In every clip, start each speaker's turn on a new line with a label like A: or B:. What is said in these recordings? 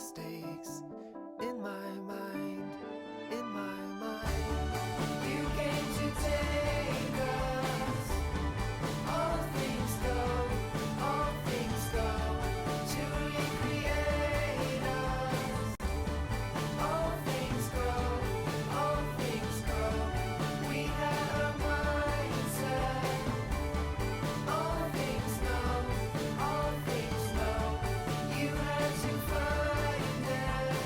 A: mistakes in my mind, in my mind. You came to take us. All things go, all things go to recreate us. All things grow, all things grow. We had a mindset. All things know, all things know. You had to find it.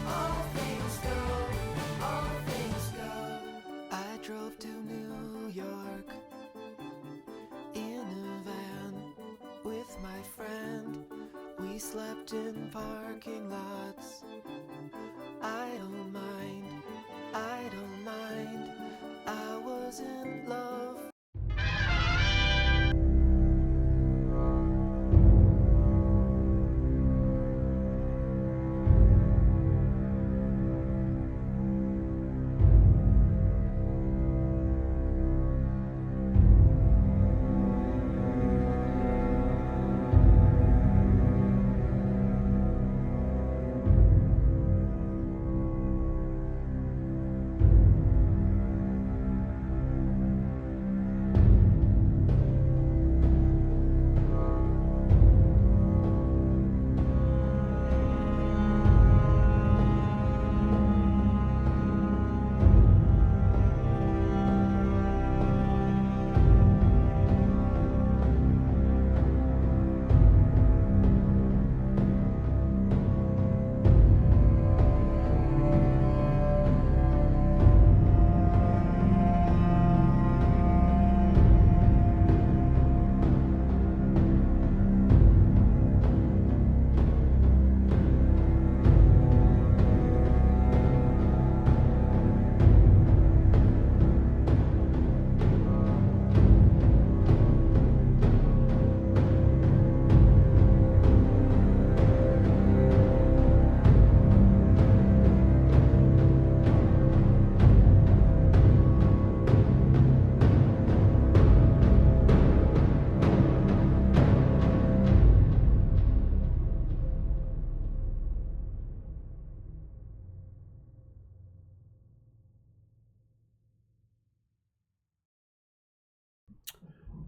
A: All things go, all things go. I drove to New York in a van with my friend. We slept in parking lots. I don't mind, I don't mind. I was in love.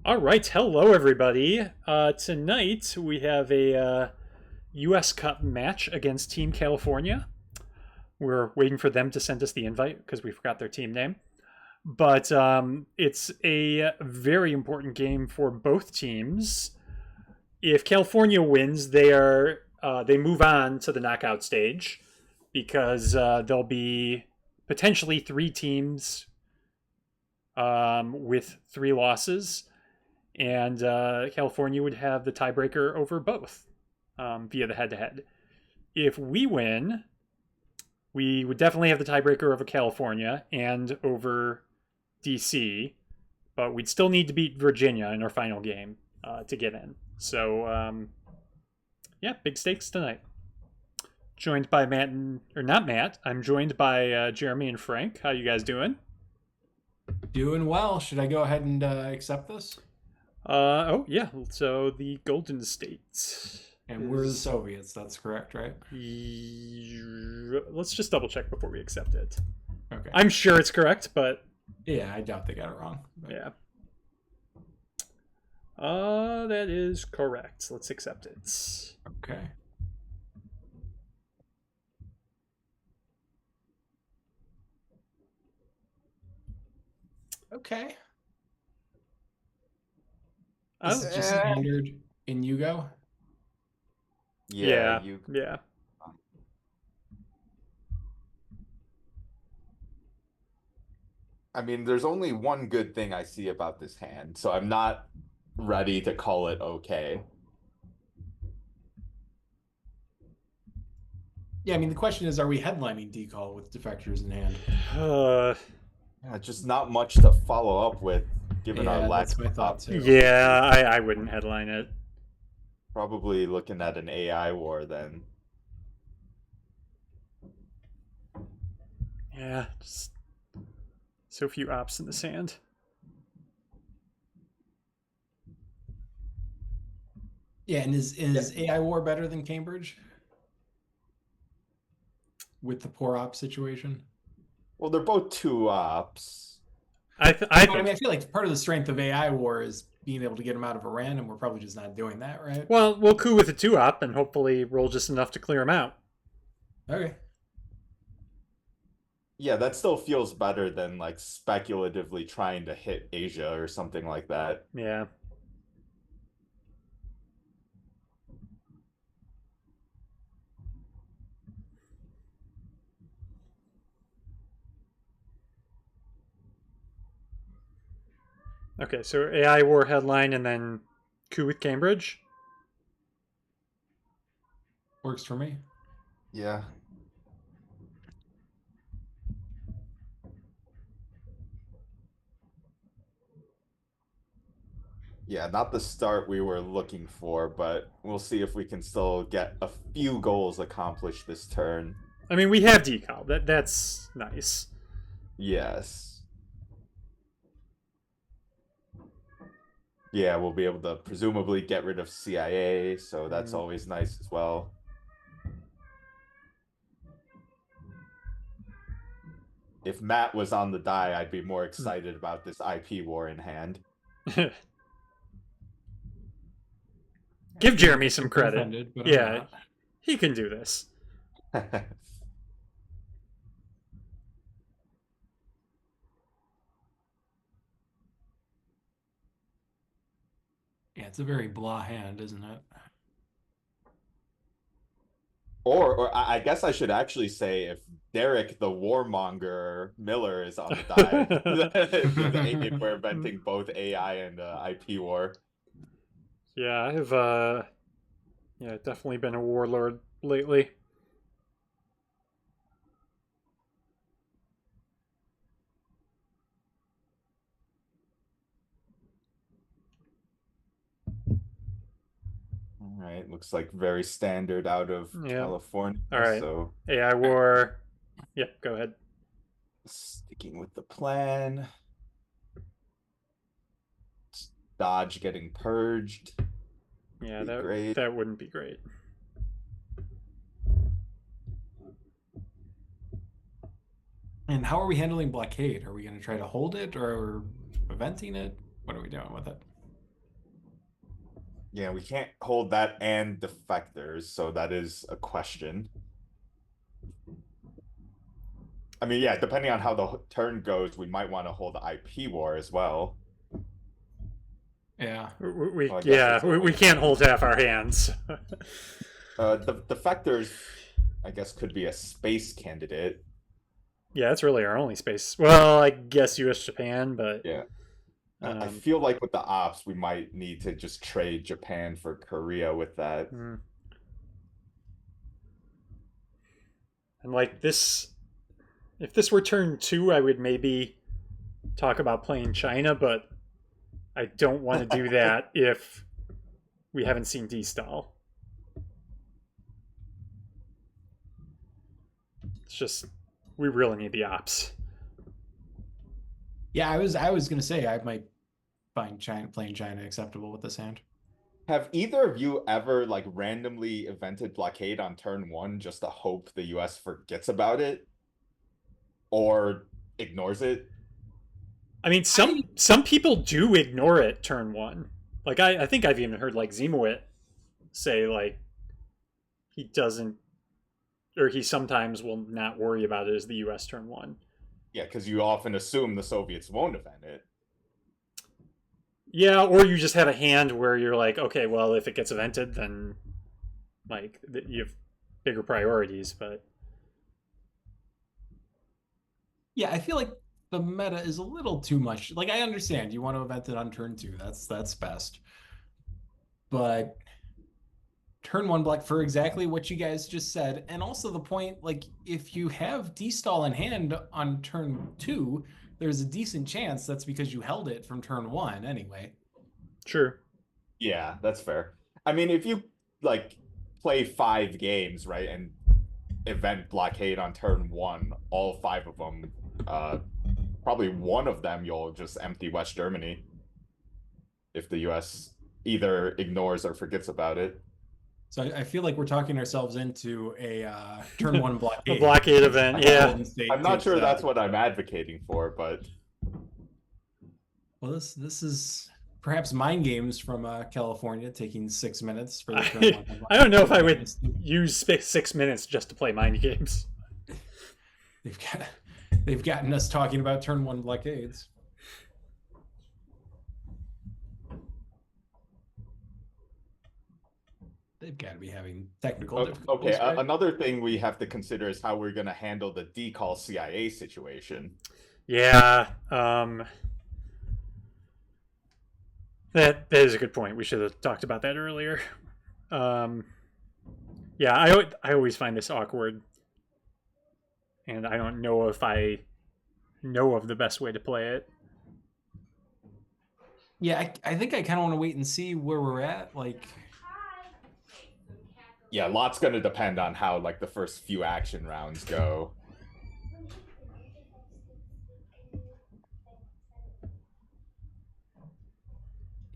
B: All right, hello everybody. Tonight we have a U.S. Cup match against Team California. We're waiting for them to send us the invite because we forgot their team name. But it's a very important game for both teams. If California wins, they move on to the knockout stage because there'll be potentially 3 teams with 3 losses. And California would have the tiebreaker over both via the head-to-head. If we win, we would definitely have the tiebreaker over California and over DC, but we'd still need to beat Virginia in our final game to get in. So, yeah, big stakes tonight. Joined by Matt, or not Matt, I'm joined by Jeremy and Frank. How you guys doing?
C: Doing well. Should I go ahead and accept this?
B: Oh, yeah. So the Golden State.
C: And we're the Soviets. That's correct, right?
B: Let's just double check before we accept it.
C: Okay.
B: I'm sure it's correct, but
C: Yeah, I doubt they got it wrong. But...
B: yeah. That is correct. Let's accept it.
C: Okay. Okay. This is just standard in Yugo?
B: Yeah.
D: You
B: Yeah.
D: I mean, there's only one good thing I see about this hand, so I'm not ready to call it okay.
C: Yeah, I mean, the question is, are we headlining D-Call with Defectors in hand?
D: Yeah, just not much to follow up with, given our lack
C: that's my
D: of
C: thought too.
B: Yeah, I wouldn't headline it.
D: Probably looking at an AI war then.
B: Yeah, just so few ops in the sand.
C: Yeah, and is AI War better than Cambridge? with the poor op situation?
D: Well, they're both 2 ops.
B: I
C: But I
B: think.
C: mean, I feel like part of the strength of AI war is being able to get them out of Iran, and we're probably just not doing that, right?
B: Well, we'll coup with a 2-op and hopefully roll just enough to clear him out.
C: Okay.
D: Yeah, that still feels better than like speculatively trying to hit Asia or something like that.
B: Yeah. Okay, so AI war headline and then coup with Cambridge.
C: Works for me.
D: Yeah. Yeah, not the start we were looking for, but we'll see if we can still get a few goals accomplished this turn.
B: I mean, we have decal. That's nice.
D: Yes. Yeah, we'll be able to presumably get rid of CIA, so that's always nice as well. If Matt was on the die, I'd be more excited about this IP war in hand.
B: Give Jeremy some credit.
C: Offended, but I'm
B: Yeah,
C: not.
B: he can do this.
C: Yeah, it's a very blah hand, isn't it?
D: Or I guess I should actually say if Derek the warmonger Miller is on the die, we're inventing both AI and IP war.
B: Yeah, I've definitely been a warlord lately.
D: All right, looks like very standard out of
B: Yeah.
D: California.
B: All right.
D: So
B: AI war. Yep, go ahead.
D: sticking with the plan. Dodge getting purged.
B: Yeah,
D: Be great.
B: that wouldn't be great.
C: And how are we handling blockade? Are we going to try to hold it or preventing it? What are we doing with it?
D: Yeah, we can't hold that and defectors, so that is a question. I mean, yeah, depending on how the turn goes, we might want to hold the IP war as well.
C: Yeah.
B: We
D: Well, I guess
B: we can't hold half our hands.
D: The defectors, I guess, could be a space candidate.
B: Yeah, that's really our only space. Well, I guess U.S. Japan, but
D: Yeah. I feel like with the ops, we might need to just trade Japan for Korea with that.
B: And like this, if this were turn 2, I would maybe talk about playing China, but I don't want to do that if we haven't seen D-Stall. It's just, we really need the ops.
C: Yeah, I was gonna say I might find playing China acceptable with this hand.
D: Have either of you ever like randomly evented blockade on turn 1 just to hope the US forgets about it or ignores it?
B: I mean, some people do ignore it turn 1. Like I think I've even heard like Zimowit say like he doesn't, or he sometimes will not worry about it as the US turn 1.
D: Yeah, because you often assume the Soviets won't event it.
B: Yeah, or you just have a hand where you're like, okay, well, if it gets evented, then like you have bigger priorities. But
C: Yeah, I feel like the meta is a little too much. Like I understand you want to event it on turn 2. That's best. But turn 1 black for exactly what you guys just said, and also the point, like if you have D-Stall in hand on turn 2, there's a decent chance that's because you held it from turn 1 anyway.
B: sure.
D: Yeah, that's fair. I mean, if you like play 5 games, right, and event blockade on turn 1, all 5 of them, probably one of them you'll just empty West Germany if the US either ignores or forgets about it.
C: So I feel like we're talking ourselves into a turn one blockade.
B: A blockade event, yeah.
C: Golden State
D: I'm not
C: takes,
D: sure that's what I'm advocating for, but
C: Well, this is perhaps mind games from California, taking 6 minutes for the turn
B: I,
C: one.
B: I don't know if I would use 6 minutes just to play mind games.
C: They've gotten us talking about turn one blockades. They've got to be having technical
D: okay.
C: difficulties. Right?
D: Another thing we have to consider is how we're going to handle the decal CIA situation.
B: Yeah, that is a good point. We should have talked about that earlier. Yeah, I always find this awkward, and I don't know if I know of the best way to play it.
C: Yeah, I think I kind of want to wait and see where we're at. Like,
D: Yeah, a lot's going to depend on how like the first few action rounds go.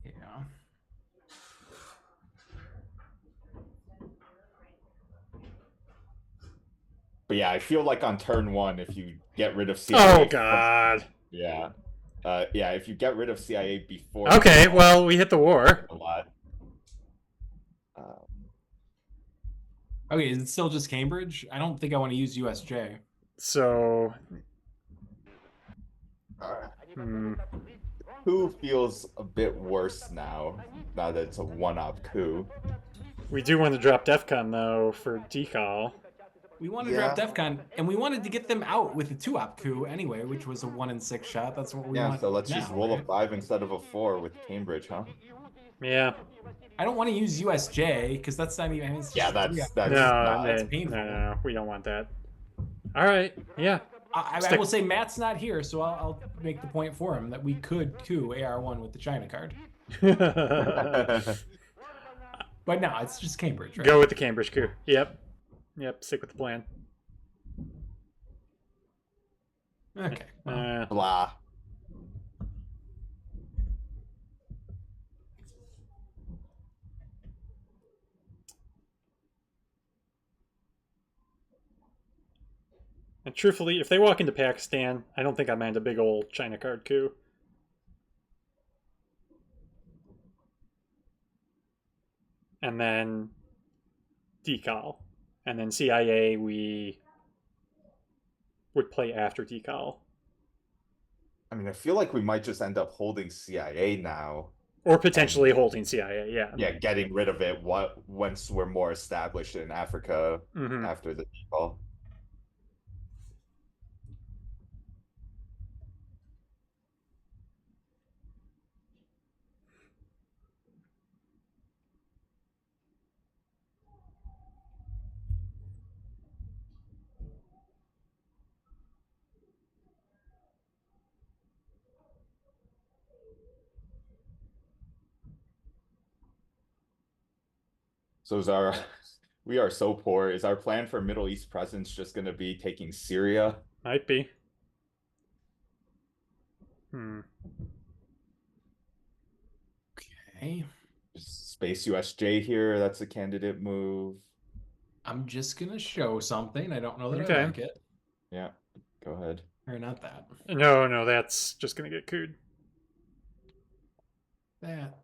C: yeah.
D: But yeah, I feel like on turn one, if you get rid of CIA,
B: Oh God.
D: yeah, yeah, if you get rid of CIA before,
B: Okay, well we hit the war.
D: a lot.
C: Okay, is it still just Cambridge? I don't think I want to use USJ.
B: So
D: Coup feels a bit worse now that it's a one-op coup.
B: we do want to drop DEFCON though for decal.
C: We wanted to drop DEFCON, and we wanted to get them out with a 2-op coup anyway, which was a 1 in 6 shot. That's what we
D: Yeah,
C: want.
D: so let's
C: now,
D: just roll
C: right?
D: a 5 instead of a 4 with Cambridge, huh?
B: Yeah.
C: I don't want to use USJ because that's not even. I mean, it's
D: Yeah,
C: just
D: that's
B: No,
D: not-
C: that's
B: no,
C: painful.
B: no, we don't want that. All right. Yeah.
C: I
B: Stick-
C: will say Matt's not here, so I'll make the point for him that we could coup AR1 with the China card. But no, it's just Cambridge, right?
B: Go with the Cambridge coup. Yep. Yep. Stick with the plan.
C: Okay.
D: Blah.
B: And truthfully, if they walk into Pakistan, I don't think I mind a big old China card coup. And then decal. And then CIA we would play after decal.
D: I mean, I feel like we might just end up holding CIA now.
B: Or potentially holding CIA, yeah.
D: Yeah, getting rid of it once we're more established in Africa
B: Mhm.
D: after the decal. So is our we are so poor. Is our plan for Middle East presence just going to be taking Syria?
B: Might be.
C: Okay.
D: Space USJ here. That's a candidate move.
C: I'm just gonna show something. I don't know that
B: Okay.
C: I like it.
D: Yeah, go ahead.
C: Or not that.
B: No, that's just gonna get cooed.
C: That.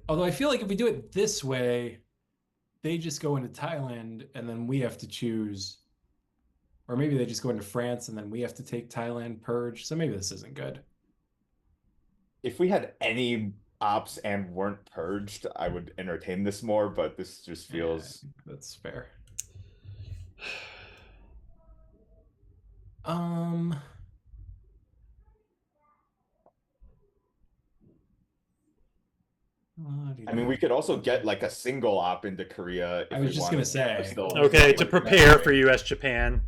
C: Although I feel like if we do it this way, they just go into Thailand and then we have to choose. Or maybe they just go into France and then we have to take Thailand purge. So maybe this isn't good.
D: If we had any ops and weren't purged, I would entertain this more, but this just feels
C: Yeah, that's fair.
D: I mean, we could also get like a single op into Korea if
C: I was
D: we
C: just
D: wanted
C: gonna
D: to,
C: say.
D: but still,
B: Okay, to prepare for US Japan.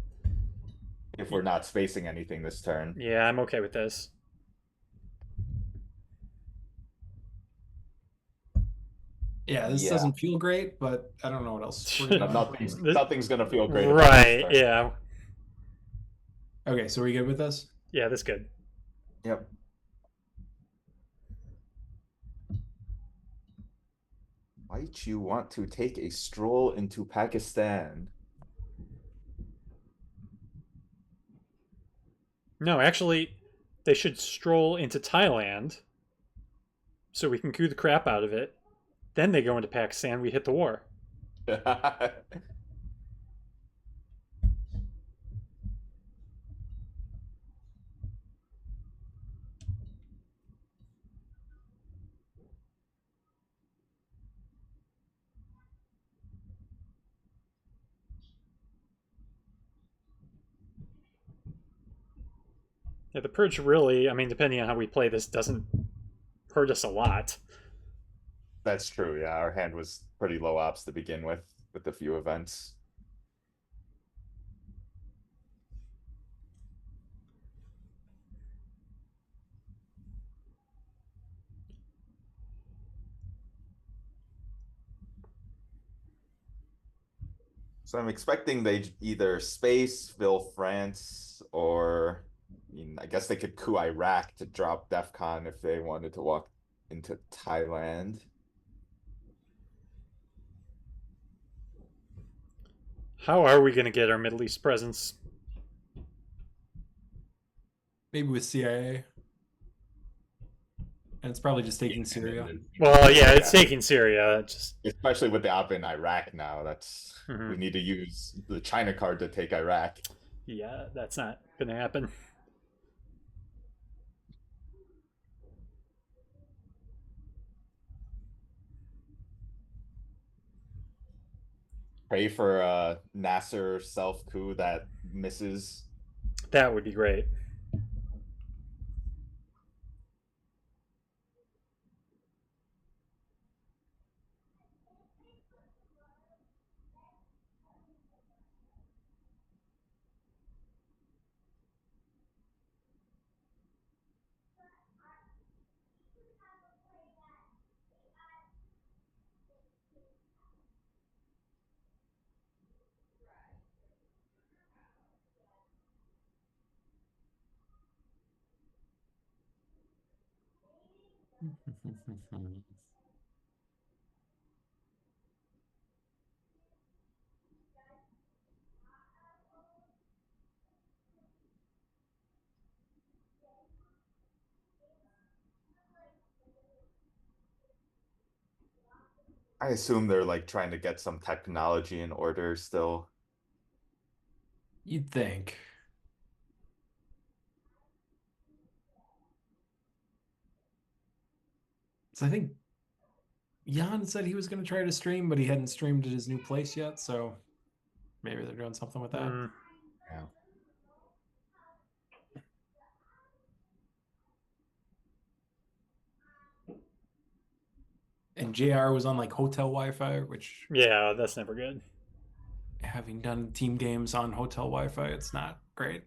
D: if we're not spacing anything this turn.
B: Yeah, I'm okay with this.
C: Yeah, this
D: Yeah.
C: doesn't feel great, but I don't know what else. we're gonna do.
D: Nothing's gonna feel great. about
B: Right,
D: this turn.
B: yeah.
C: Okay, so are we good with this?
B: Yeah, that's good.
D: Yep. Might you want to take a stroll into Pakistan?
B: No, actually, they should stroll into Thailand so we can coup the crap out of it. Then they go into Pakistan, we hit the war. Yeah, the purge really, I mean, depending on how we play this, doesn't hurt us a lot.
D: That's true. Yeah, our hand was pretty low ops to begin with a few events. So I'm expecting they either space, fill France, or I mean, I guess they could coup Iraq to drop DEF CON if they wanted to walk into Thailand.
B: How are we going to get our Middle East presence?
C: Maybe with CIA. And it's probably just taking Syria.
B: Well, yeah, it's taking Syria. Just
D: Especially with the op in Iraq now. That's
B: Mhm.
D: we need to use the China card to take Iraq.
B: yeah, that's not going to happen.
D: Pray for Nasser self coup that misses.
B: That would be great.
D: I assume they're like trying to get some technology in order still.
C: You'd think. So I think Jan said he was going to try to stream, but he hadn't streamed at his new place yet. So maybe they're doing something with that.
B: Mm,
D: Yeah.
C: And JR was on like hotel Wi-Fi, which
B: yeah, that's never good.
C: having done team games on hotel Wi-Fi, it's not great.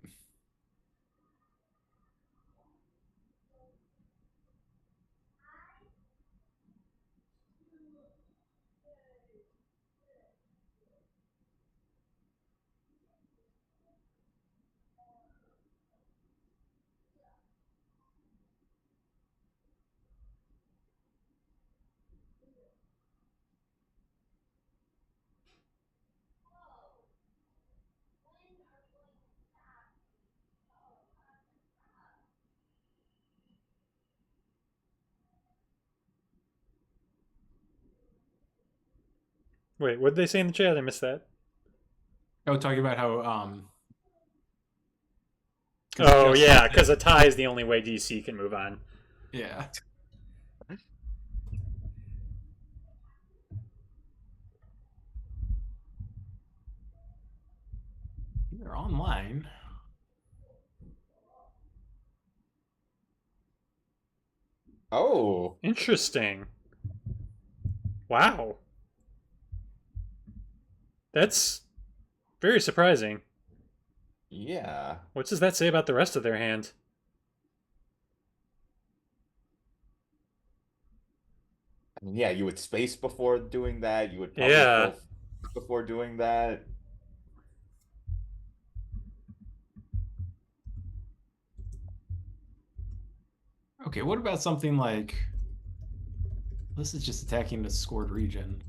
B: Wait, what did they say in the chat? I missed that.
C: Oh, talking about how 'cause
B: Oh,
C: just-
B: yeah, because a tie is the only way DC can move on.
C: yeah. They're online.
D: Oh,
B: Interesting. Wow. That's very surprising.
D: yeah.
B: What does that say about the rest of their hand?
D: I mean, yeah, you would space before doing that. You would probably
B: Yeah.
D: fill before doing that.
C: Okay, what about something like This is just attacking the scored region.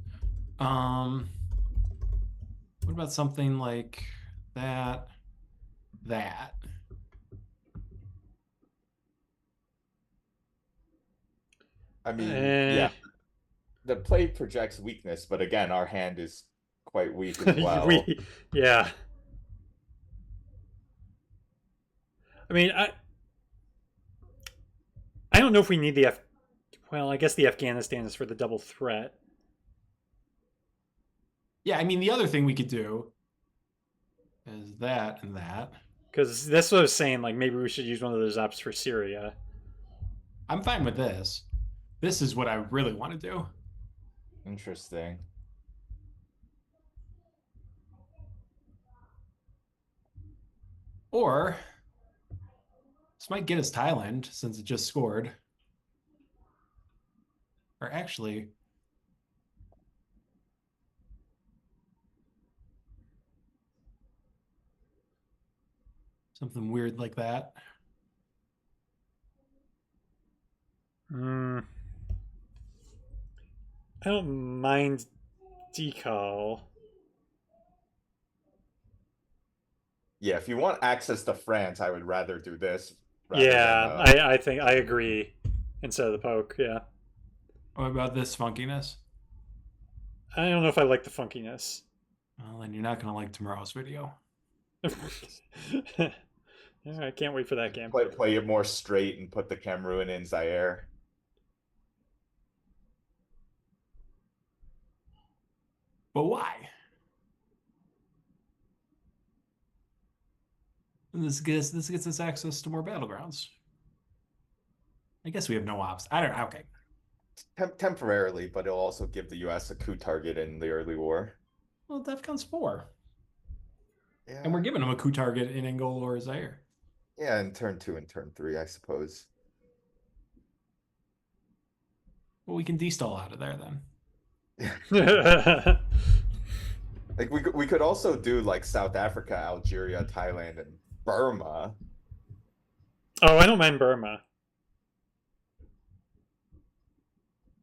C: What about something like that? That.
D: I mean,
B: Eh.
D: yeah, the play projects weakness, but again, our hand is quite weak as well.
B: Yeah. I mean, I don't know if we need the well, I guess the Afghanistan is for the double threat.
C: Yeah, I mean, the other thing we could do is that and that.
B: Because that's what I was saying. Like, maybe we should use one of those ops for Syria.
C: I'm fine with this. This is what I really want to do.
D: Interesting.
C: Or this might get us Thailand since it just scored. Or actually, something weird like that.
B: I don't mind decal.
D: Yeah, if you want access to France, I would rather do this. rather
B: Yeah,
D: than,
B: I think I agree. Instead of the poke, yeah.
C: What about this funkiness?
B: I don't know if I like the funkiness.
C: Well, then you're not going to like tomorrow's video.
B: Yeah, I can't wait for that game.
D: play it more straight and put the Cameroon in Zaire.
C: But why? And this gets us access to more battlegrounds. I guess we have no ops. I don't know. Okay.
D: Temporarily, but it'll also give the US a coup target in the early war.
C: Well, DEFCON's 4.
D: Yeah.
C: And we're giving them a coup target in Angola or Zaire.
D: Yeah, in turn 2 and turn 3, I suppose.
C: Well, we can destall out of there then.
D: Like we could also do like South Africa, Algeria, Thailand, and Burma.
B: Oh, I don't mind Burma.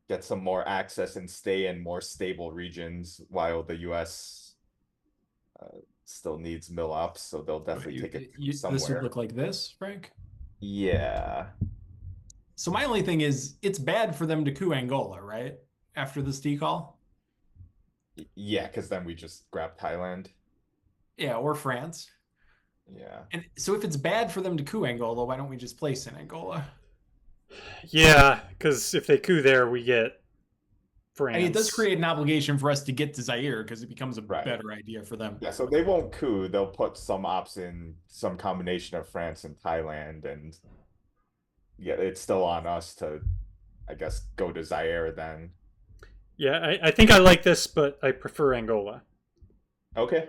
D: Get some more access and stay in more stable regions while the US still needs mill ops, so they'll definitely take it
C: This
D: somewhere.
C: would look like this, Frank.
D: Yeah.
C: So my only thing is, it's bad for them to coup Angola, right? After this decall?
D: Yeah, because then we just grab Thailand.
C: Yeah, or France.
D: Yeah.
C: And so if it's bad for them to coup Angola, why don't we just place in Angola?
B: Yeah, because if they coup there, we get France.
C: I mean, it does create an obligation for us to get to Zaire because it becomes a
D: Right.
C: better idea for them.
D: Yeah, so they won't coup. They'll put some ops in some combination of France and Thailand, and yeah, it's still on us to, I guess, go to Zaire then.
B: Yeah, I think I like this, but I prefer Angola.
D: Okay.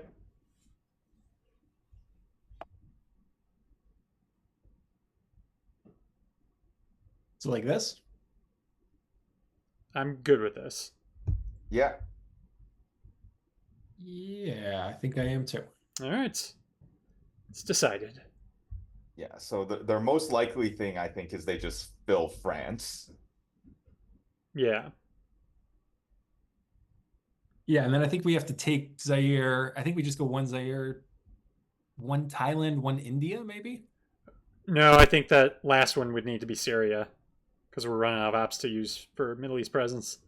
C: So like this?
B: I'm good with this.
D: Yeah.
C: Yeah, I think I am too.
B: All right. It's decided.
D: Yeah, so their most likely thing, I think, is they just fill France.
B: Yeah.
C: Yeah, and then I think we have to take Zaire. I think we just go one Zaire, one Thailand, one India, maybe?
B: No, I think that last one would need to be Syria because we're running out of ops to use for Middle East presence.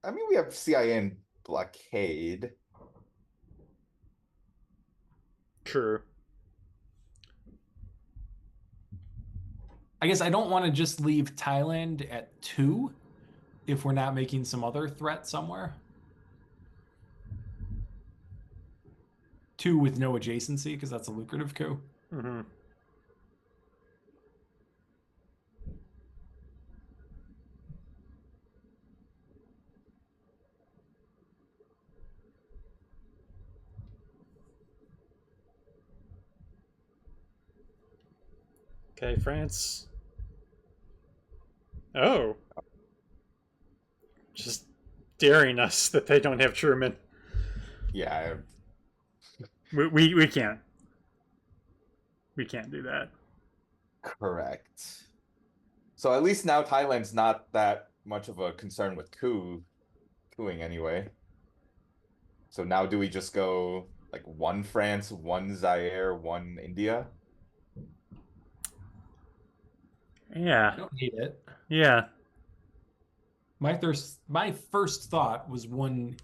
D: I mean, we have CIA and blockade.
B: True.
C: I guess I don't want to just leave Thailand at 2 if we're not making some other threat somewhere. 2 with no adjacency because that's a lucrative coup.
B: Mm-hmm. Okay, France. Oh. Just daring us that they don't have Truman.
D: Yeah,
B: We can't. We can't do that.
D: correct. So at least now Thailand's not that much of a concern with cooing anyway. So now do we just go like one France, one Zaire, one India?
B: Yeah.
C: I don't need it.
B: Yeah.
C: My first thought was one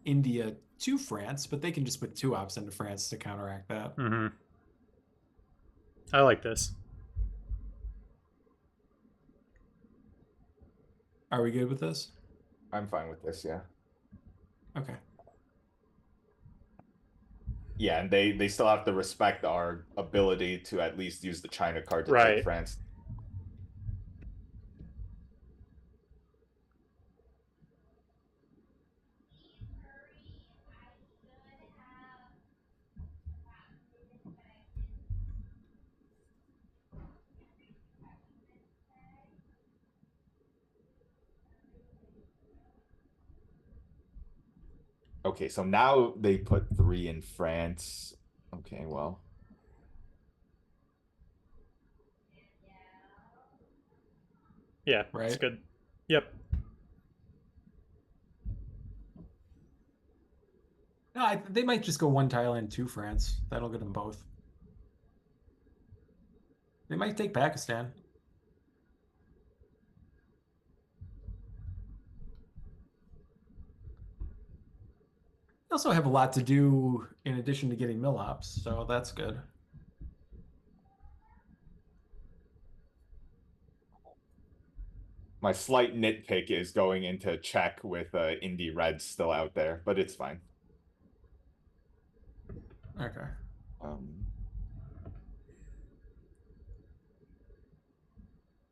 C: India to France, but they can just put two ops into France to counteract that.
B: Mm-hmm. I like this.
C: Are we good with this?
D: I'm fine with this, yeah.
C: Okay.
D: Yeah, and they still have to respect our ability to at least use the China card to
B: Right.
D: take France. Okay, so now they put 3 in France. Okay, well.
B: Yeah.
C: Right.
B: It's good. Yep.
C: No, they might just go one Thailand, two France. That'll get them both. They might take Pakistan. They also have a lot to do in addition to getting mill ops, so that's good.
D: My slight nitpick is going into check with Indy Reds still out there, but it's fine.
C: Okay.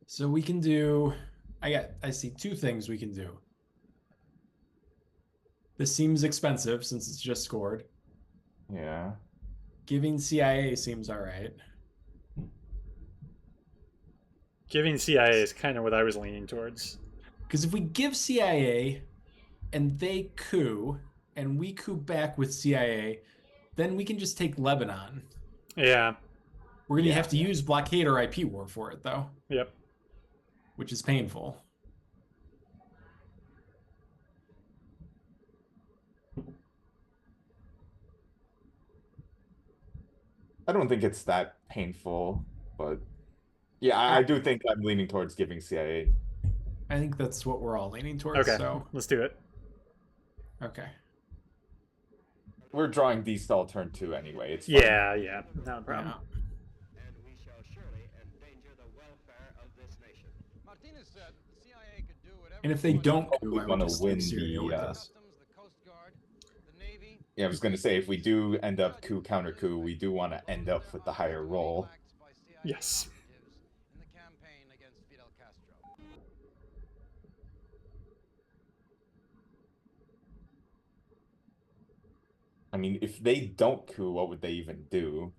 C: So we can do. I see two things we can do. This seems expensive since it's just scored.
D: Yeah.
C: Giving CIA seems all right.
B: Giving CIA is kind of what I was leaning towards.
C: Because if we give CIA and they coup and we coup back with CIA, then we can just take Lebanon.
B: Yeah.
C: We're going to
D: Yeah.
C: have to use blockade or IP war for it, though,
B: Yep.
C: which is painful.
D: I don't think it's that painful, but yeah, I do think I'm leaning towards giving CIA.
C: I think that's what we're all leaning towards.
B: Okay.
C: So,
B: Let's do it.
C: okay.
D: We're drawing D-stall turn 2 anyway. It's fine.
B: Yeah. Yeah. Not a problem.
C: Yeah.
E: And we shall surely endanger the welfare of this nation.
F: Martinez said the CIA could do whatever.
C: And if they don't
D: We
C: coup, I would
D: wanna
C: just
D: win
C: leave Syria
D: the,
C: with
D: uh,
C: us.
F: Customs, the Coast Guard, the Navy.
D: Yeah, I was gonna say, if we do end up coup counter coup, we do want to end up with the higher roll.
B: Yes.
F: In the campaign against Fidel Castro.
D: I mean, if they don't coup, what would they even do?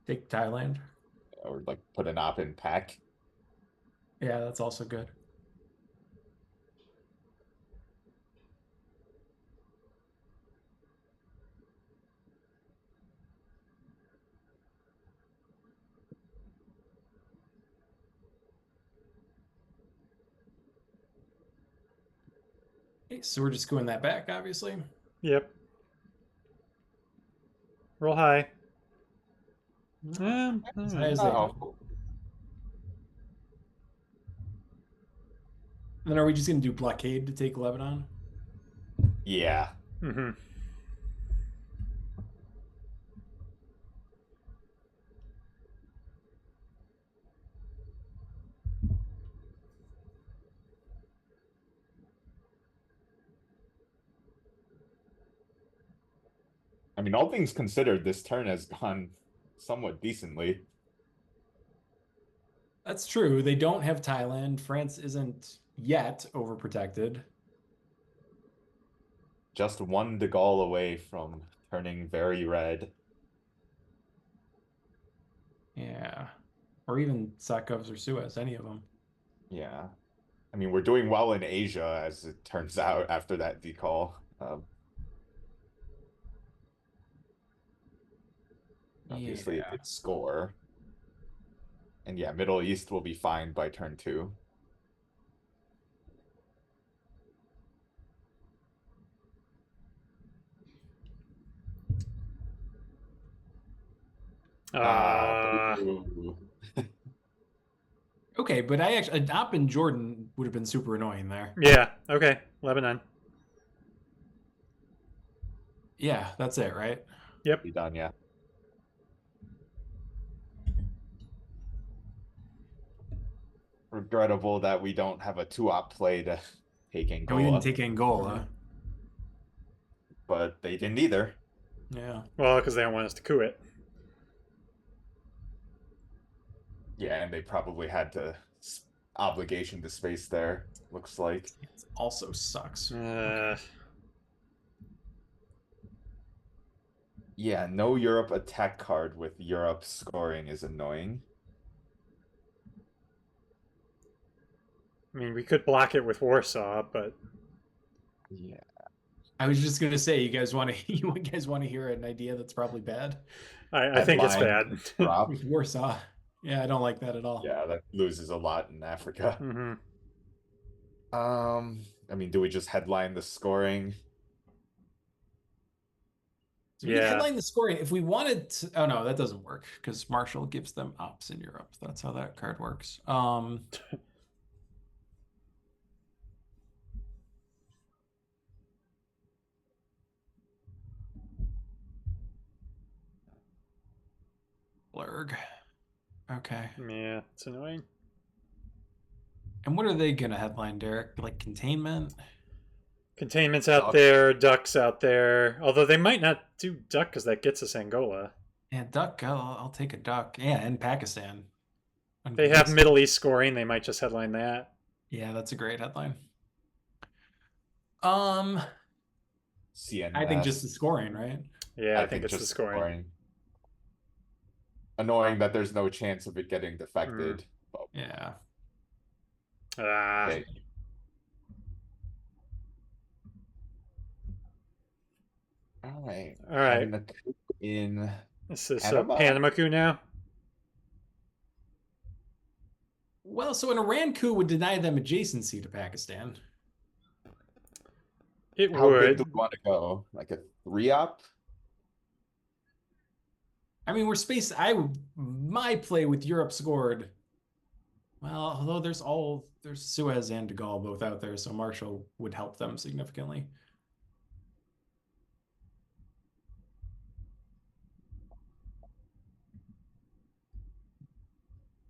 C: Take Thailand.
D: Or like put an op in pack?
C: Yeah, that's also good. Okay, so we're just going that back, obviously.
B: Yep. Roll high.
C: As high as they go.
D: Oh,
C: Then are we just going to do blockade to take Lebanon?
D: yeah.
B: Mm-hmm.
D: I mean, all things considered, this turn has gone somewhat decently.
C: That's true. They don't have Thailand. France isn't yet overprotected.
D: Just one De Gaulle away from turning very red.
C: Yeah. Or even Sakovs or Suez, any of them.
D: Yeah. I mean, we're doing well in Asia, as it turns out, after that decall. Obviously, it did score. And yeah, Middle East will be fine by turn 2. Boo.
C: Okay, but I actually Adop and Jordan would have been super annoying there.
B: Yeah. Okay. Lebanon.
C: Yeah, that's it, right?
B: Yep.
D: Be done, yeah. Regrettable that we don't have a 2-op play to take
C: And we didn't
D: Angola,
C: take Angola.
D: but they didn't either.
C: Yeah.
B: Well, because they don't want us to coup it.
D: Yeah, and they probably had to obligation to space there, looks like.
C: It also sucks.
D: Yeah, no Europe attack card with Europe scoring is annoying.
B: I mean, we could block it with Warsaw, but
D: Yeah.
C: I was just gonna say, you guys want to you guys want to hear an idea that's probably bad
B: I think it's
D: Headline
B: bad.
D: Drop.
C: with Warsaw. Yeah, I don't like that at all.
D: Yeah, that loses a lot in Africa.
B: hmm
D: I mean, do we just headline the scoring?
C: So we can
B: Yeah.
C: headline the scoring if we wanted to. Oh no, that doesn't work because Marshall gives them ops in Europe. That's how that card works. Blurg. Okay.
B: Yeah, it's annoying.
C: And what are they gonna headline, Derek? Like containment?
B: Containment's out
D: Duck.
B: there, Duck's out there. Although they might not do Duck because that gets us Angola.
C: Yeah, duck. I'll take a duck. Yeah, and Pakistan.
B: They have Middle East scoring. They might just headline that.
C: Yeah, that's a great headline.
D: CNS.
C: I think just the scoring, right?
B: Yeah, I think it's the scoring.
D: Annoying that there's no chance of it getting defected. But,
C: Yeah.
B: Ah,
D: okay. All right.
B: All right.
D: Having a coup in
B: this is
D: Panama?
B: Panama coup now.
C: Well, so an Iran coup would deny them adjacency to Pakistan.
B: It
D: how big
B: would.
D: do we want to go? Like a 3-op?
C: I mean, we're space. My play with Europe scored. Well, although there's Suez and De Gaulle both out there, so Marshall would help them significantly.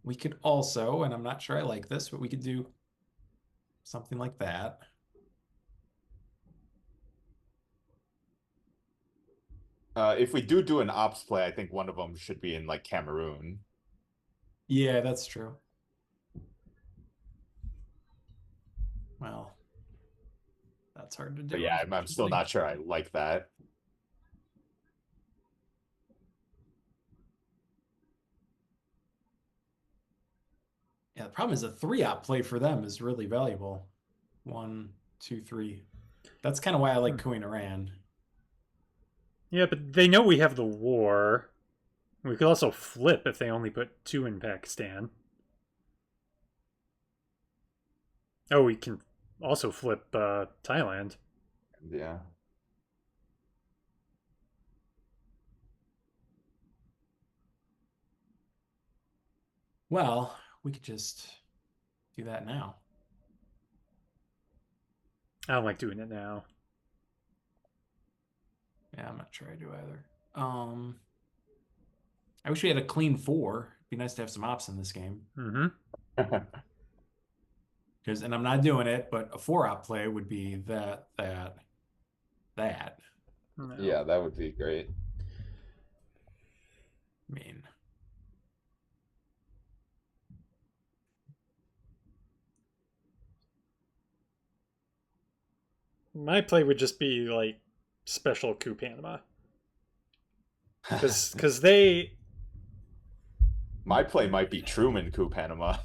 C: We could also, and I'm not sure I like this, but we could do something like that.
D: If we do an ops play, I think one of them should be in like Cameroon.
C: Yeah, that's true. Well, that's hard to do.
D: But yeah, I'm still not sure I like that.
C: Yeah, the problem is a 3-op play for them is really valuable. 1, 2, 3. That's kind of why I like Kuwait Iran.
B: Yeah, but they know we have the war. We could also flip if they only put 2 in Pakistan. Oh, we can also flip Thailand.
D: Yeah.
C: Well, we could just do that now.
B: I don't like doing it now.
C: Yeah, I'm not sure I do either. I wish we had a clean 4. It'd be nice to have some ops in this game.
B: Mm-hmm.
C: And I'm not doing it, but a 4-op play would be that.
D: Yeah, that would be great.
C: I mean,
B: My play would just be like special coup Panama. Because they.
D: My play might be Truman coup Panama.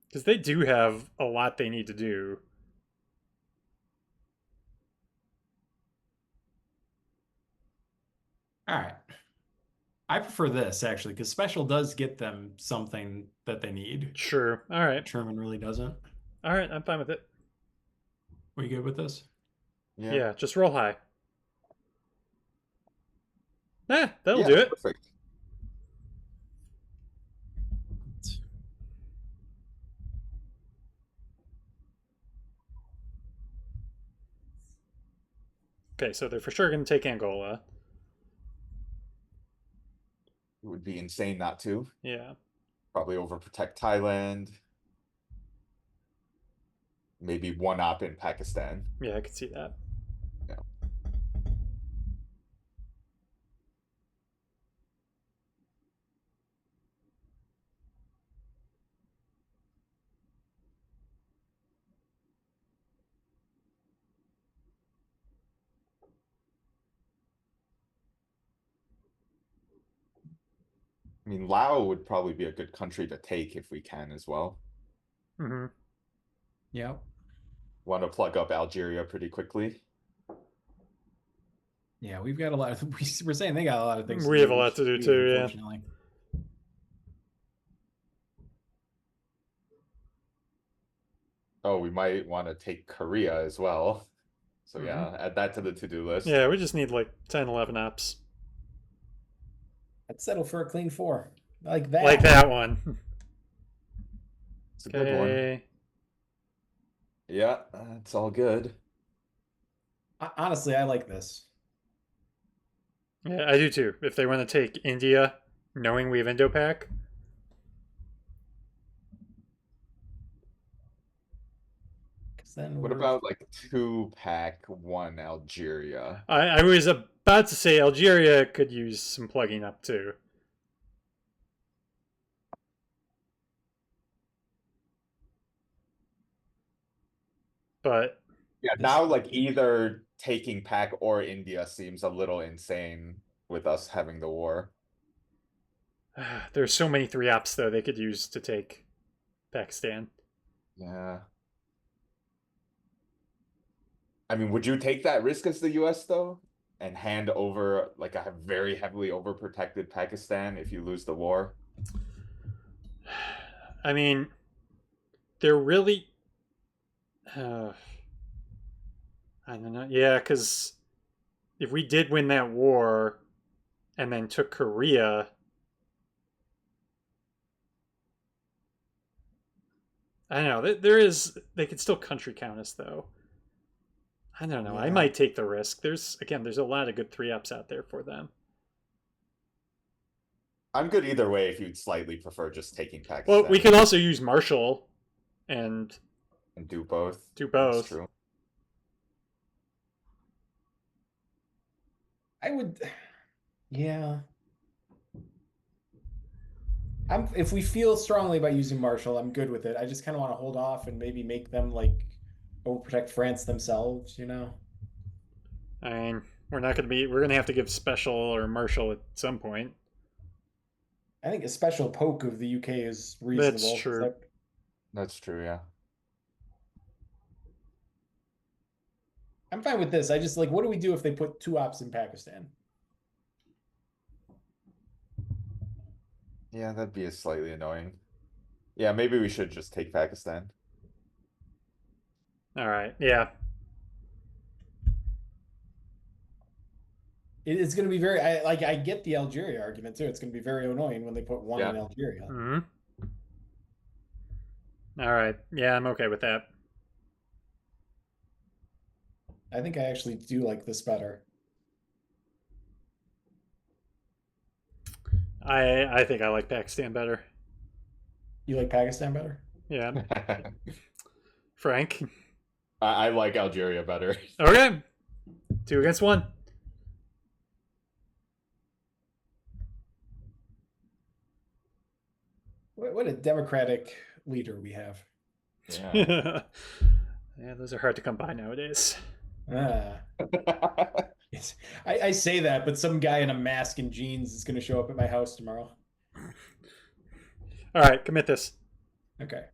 B: Because they do have a lot they need to do.
C: all right. I prefer this actually, because special does get them something that they need.
B: Sure. All right.
C: Truman really doesn't.
B: All right. I'm fine with it.
C: Are you good with this?
B: Yeah, just roll high. That'll
D: Yeah,
B: do it.
D: perfect.
B: Okay, so they're for sure going to take Angola.
D: It would be insane not to.
B: Yeah.
D: Probably overprotect Thailand. Maybe one up in Pakistan.
B: Yeah, I could see that.
D: Yeah. I mean, Lao would probably be a good country to take if we can as well.
B: Hmm.
C: Yeah.
D: Want to plug up Algeria pretty quickly.
C: Yeah, we've got a lot of we're saying they got a lot of things.
B: We have a lot
C: which
B: to do
C: we
B: too, yeah.
C: Unfortunately.
D: Oh, we might want to take Korea as well. So yeah, add that to the to-do list.
B: Yeah, we just need like 10, 11 ups.
C: I'd settle for a clean 4. Like that.
B: Like that one.
D: It's a good one.
B: Okay.
D: Yeah, it's all good.
C: Honestly, I like this.
B: Yeah, I do too. If they want to take India, knowing we have Indo-Pak.
C: Then
D: What about like 2-pack, 1 Algeria?
B: I was about to say Algeria could use some plugging up too. But
D: Yeah, now like either taking Pac or India seems a little insane with us having the war.
B: there's so many 3-ups though they could use to take Pakistan.
D: Yeah. I mean, would you take that risk as the US though? And hand over like a very heavily overprotected Pakistan if you lose the war?
B: I mean, they're really. I don't know. Yeah, because if we did win that war and then took Korea. I don't know. There is. They could still country count us, though. I don't know. I
C: Yeah.
B: might take the risk. There's a lot of good 3-ups out there for them.
D: I'm good either way if you'd slightly prefer just taking Pakistan.
B: Well, we could also use Marshall and
D: do both.
B: do both.
D: That's true.
C: I would, yeah. If we feel strongly about using Marshall, I'm good with it. I just kind of want to hold off and maybe make them like overprotect France themselves, you know?
B: I mean, we're going to have to give Special or Marshall at some point.
C: I think a special poke of the UK is reasonable.
B: That's true.
D: That's true, yeah.
C: I'm fine with this. I just like, what do we do if they put 2 ops in Pakistan?
D: Yeah, that'd be slightly annoying. Yeah, maybe we should just take Pakistan.
B: All right. Yeah.
C: It's going to be very, I get the Algeria argument too. It's going to be very annoying when they put 1 in
D: Yeah.
C: Algeria.
B: Hmm. All right. Yeah, I'm okay with that.
C: I think I actually do like this better.
B: I think I like Pakistan better.
C: You like Pakistan better?
B: Yeah. Frank.
D: I like Algeria better.
B: Okay. 2 against 1.
C: What a democratic leader we have.
D: Yeah.
B: Yeah, those are hard to come by nowadays.
C: Ah. Yes. I say that, but some guy in a mask and jeans is going to show up at my house tomorrow.
B: All right, commit this.
C: Okay.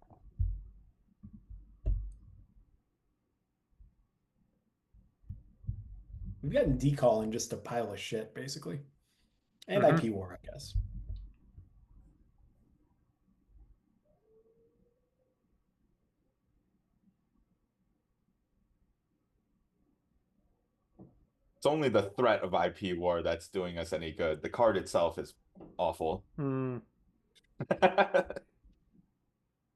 C: We've gotten decalling just a pile of shit, basically. And
B: Mhm.
C: IP war, I guess.
D: It's only the threat of IP war that's doing us any good. The card itself is awful.
B: Hmm.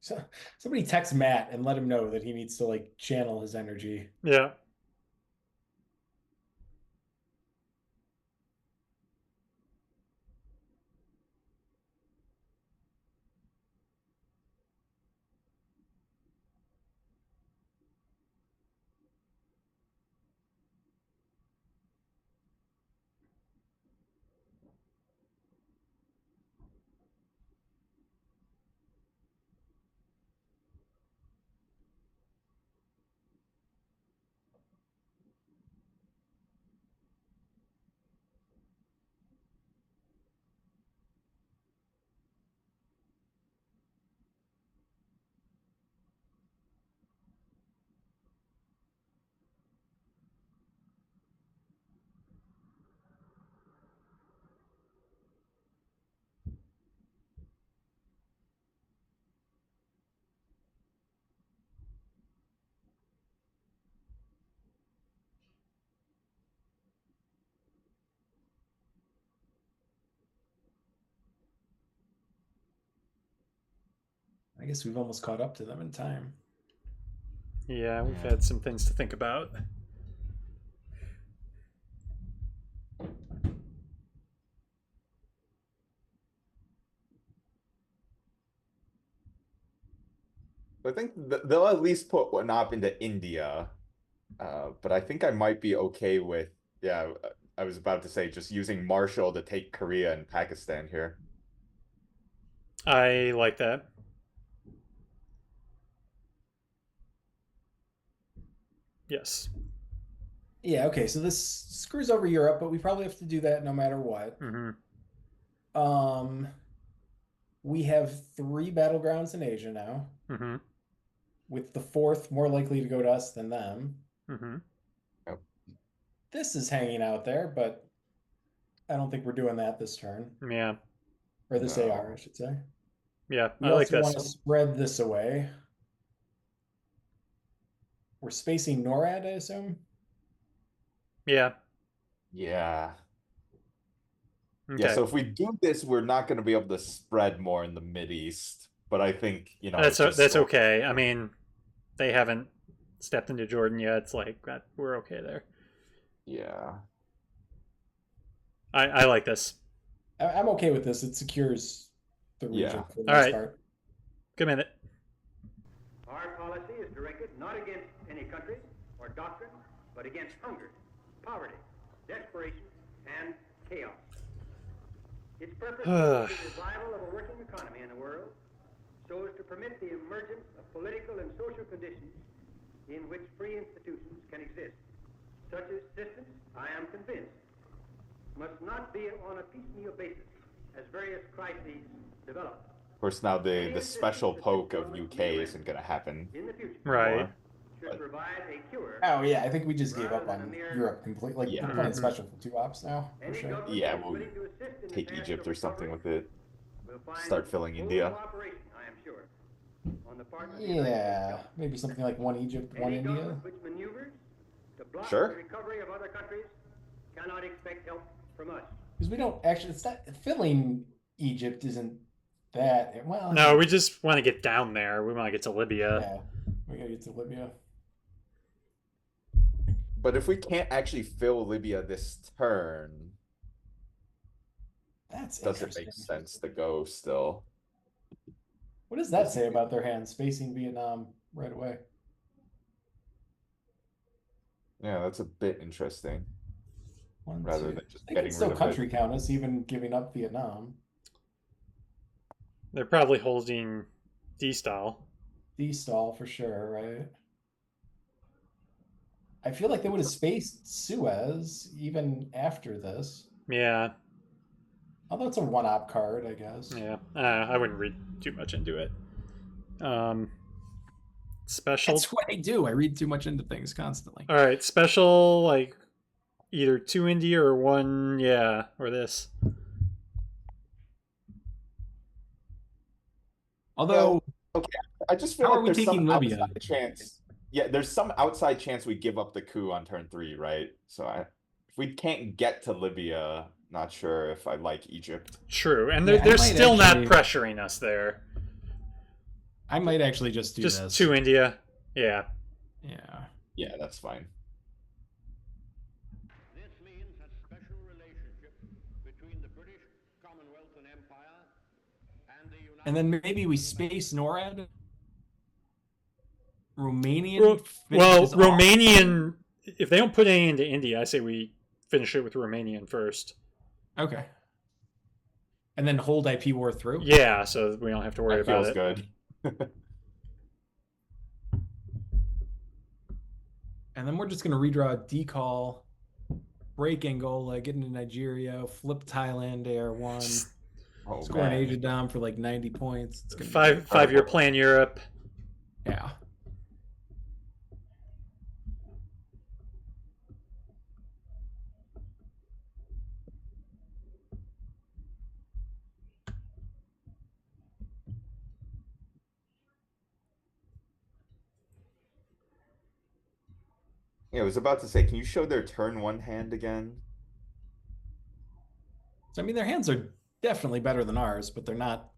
G: So somebody text Matt and let him know that he needs to like channel his energy.
B: Yeah.
G: I guess we've almost caught up to them in time.
B: Yeah, we've had some things to think about.
D: I think they'll at least put one up into India. But I think I might be okay with, yeah, I was about to say just using Marshall to take Korea and Pakistan here.
B: I like that. Yes.
G: Yeah, okay, so this screws over Europe, but we probably have to do that no matter what.
B: Hmm.
G: We have 3 battlegrounds in Asia now,
B: Hmm.
G: with the 4th more likely to go to us than them.
B: Hmm.
G: This is hanging out there, but I don't think we're doing that this turn.
B: Yeah.
G: Or this
D: No.
G: AR, I should say.
B: Yeah.
G: We
B: I like
G: also want to
B: this.
G: spread this away. We're spacing NORAD, I assume.
B: Yeah.
D: Yeah.
B: Okay.
D: Yeah, so if we do this, we're not going to be able to spread more in the Mideast. But I think,
B: that's
D: just
B: that's
D: so-
B: okay. I mean, they haven't stepped into Jordan yet. It's like that. We're okay there.
D: Yeah.
B: I like this.
G: I'm okay with this. It secures the region
D: Yeah.
G: for the
B: All
G: most
B: right.
G: part.
B: Good minute.
E: Our policy is directed not against any country or doctrine, but against hunger, poverty, desperation, and chaos. Its purpose is the revival of a working economy in the world, so as to permit the emergence of political and social conditions in which free institutions can exist. Such a system, I am convinced, must not be on a piecemeal basis as various crises develop.
D: Of course, now the special poke of UK isn't going to happen.
E: In the future,
B: Right.
D: anymore.
E: should provide a cure.
G: Oh yeah, I think we just gave up on Europe completely. Like
D: Yeah.
G: we're playing
B: Mhm.
G: special for 2 ops now, for
E: Any
G: sure.
E: government
D: Yeah,
E: that is
D: we'll
E: willing to assist in the
D: Take
E: task
D: Egypt
E: of
D: or something
E: recovery
D: with it.
E: will find
D: Start filling
E: full
D: India.
E: cooperation, I am sure, on the part of the United States
G: Yeah,
E: government.
G: maybe something like 1 Egypt, 1
E: Any
G: India.
E: government which maneuvers to block
D: Sure.
E: the recovery of other countries cannot expect help from us.
G: Because we don't actually. It's not filling Egypt. Isn't that well?
B: No, we just want to get down there. We want to get to Libya.
G: Yeah, we gotta get to Libya.
D: But if we can't actually fill Libya this turn,
G: That's
D: does it
G: interesting.
D: make sense to go still?
G: What does that say about their hand spacing Vietnam right away?
D: Yeah, that's a bit interesting.
G: One,
D: Rather
G: two.
D: than just
G: They
D: getting
G: can still
D: rid of
G: country count us, even giving up Vietnam.
B: They're probably holding D-style.
G: D-stall for sure, right? I feel like they would have spaced Suez even after this.
B: Yeah.
G: Although it's a 1-op card, I guess.
B: Yeah. I wouldn't read too much into it. Special.
C: That's what I do. I read too much into things constantly.
B: All right. Special, like either 2 India or 1. Yeah. Or this.
C: Although,
D: I just feel
C: How
D: like
C: are we
D: there's some
C: taking Libya?
D: outside chance. Yeah, there's some outside chance we give up the coup on turn 3, right? So I if we can't get to Libya, not sure if I like Egypt.
B: True, and
C: Yeah, I
B: they're
C: might
B: still
C: actually-
B: not pressuring us there.
C: I might actually just do
B: Just
C: this.
B: to India. Yeah.
C: Yeah.
D: Yeah, that's fine.
E: This means a special relationship between the British Commonwealth and Empire and the United
C: And then maybe we space NORAD. Romanian.
B: Well,
C: is off.
B: Romanian. If they don't put any into India, I say we finish it with Romanian first.
C: Okay. And then hold IP war through.
B: Yeah, so we don't have to worry
D: That
B: about
D: feels
B: it.
D: good.
C: And then we're just gonna redraw decall, break Angola, get into Nigeria, flip Thailand Air 1,
D: Oh,
C: score an
D: man.
C: Asia Dom for like 90 points. It's gonna be
B: Five-year plan Europe.
C: Yeah.
D: Yeah, I was about to say, can you show their turn 1 hand again?
C: So I mean their hands are definitely better than ours, but they're not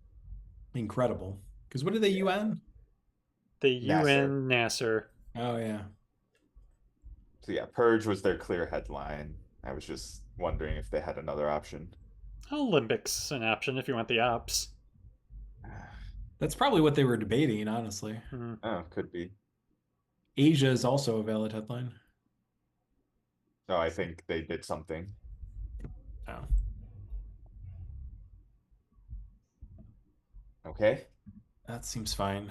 C: incredible. Because what are they UN?
B: The
D: Nasser.
B: UN Nasser.
C: Oh yeah.
D: So yeah, Purge was their clear headline. I was just wondering if they had another option.
B: Olympics an option if you want the ops.
C: That's probably what they were debating, honestly.
B: Mhm.
D: Oh, could be.
C: Asia is also a valid headline.
D: No, I think they did something.
C: Oh.
D: Okay.
C: That seems fine.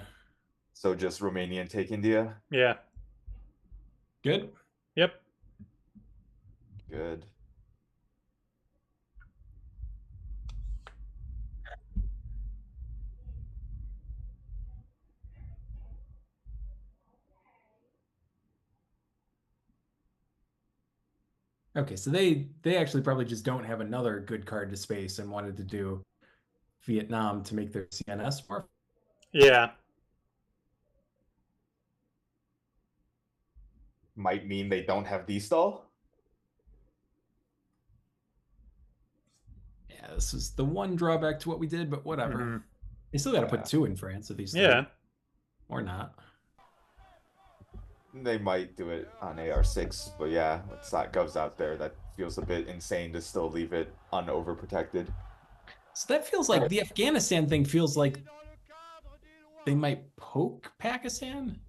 D: So just Romanian take India?
B: Yeah.
C: Good.
B: Yep.
D: Good.
C: Okay, so they actually probably just don't have another good card to space and wanted to do Vietnam to make their CNS more.
B: Yeah.
D: Might mean they don't have D-stall?
C: Yeah, this is the one drawback to what we did, but whatever.
B: Mhm.
C: They still got to
D: Yeah.
C: put 2 in France at least.
B: Yeah.
C: Or not.
D: They might do it on AR6, but yeah, when SOT goes out there, that feels a bit insane to still leave it unoverprotected.
C: So that feels like the Afghanistan thing feels like they might poke Pakistan.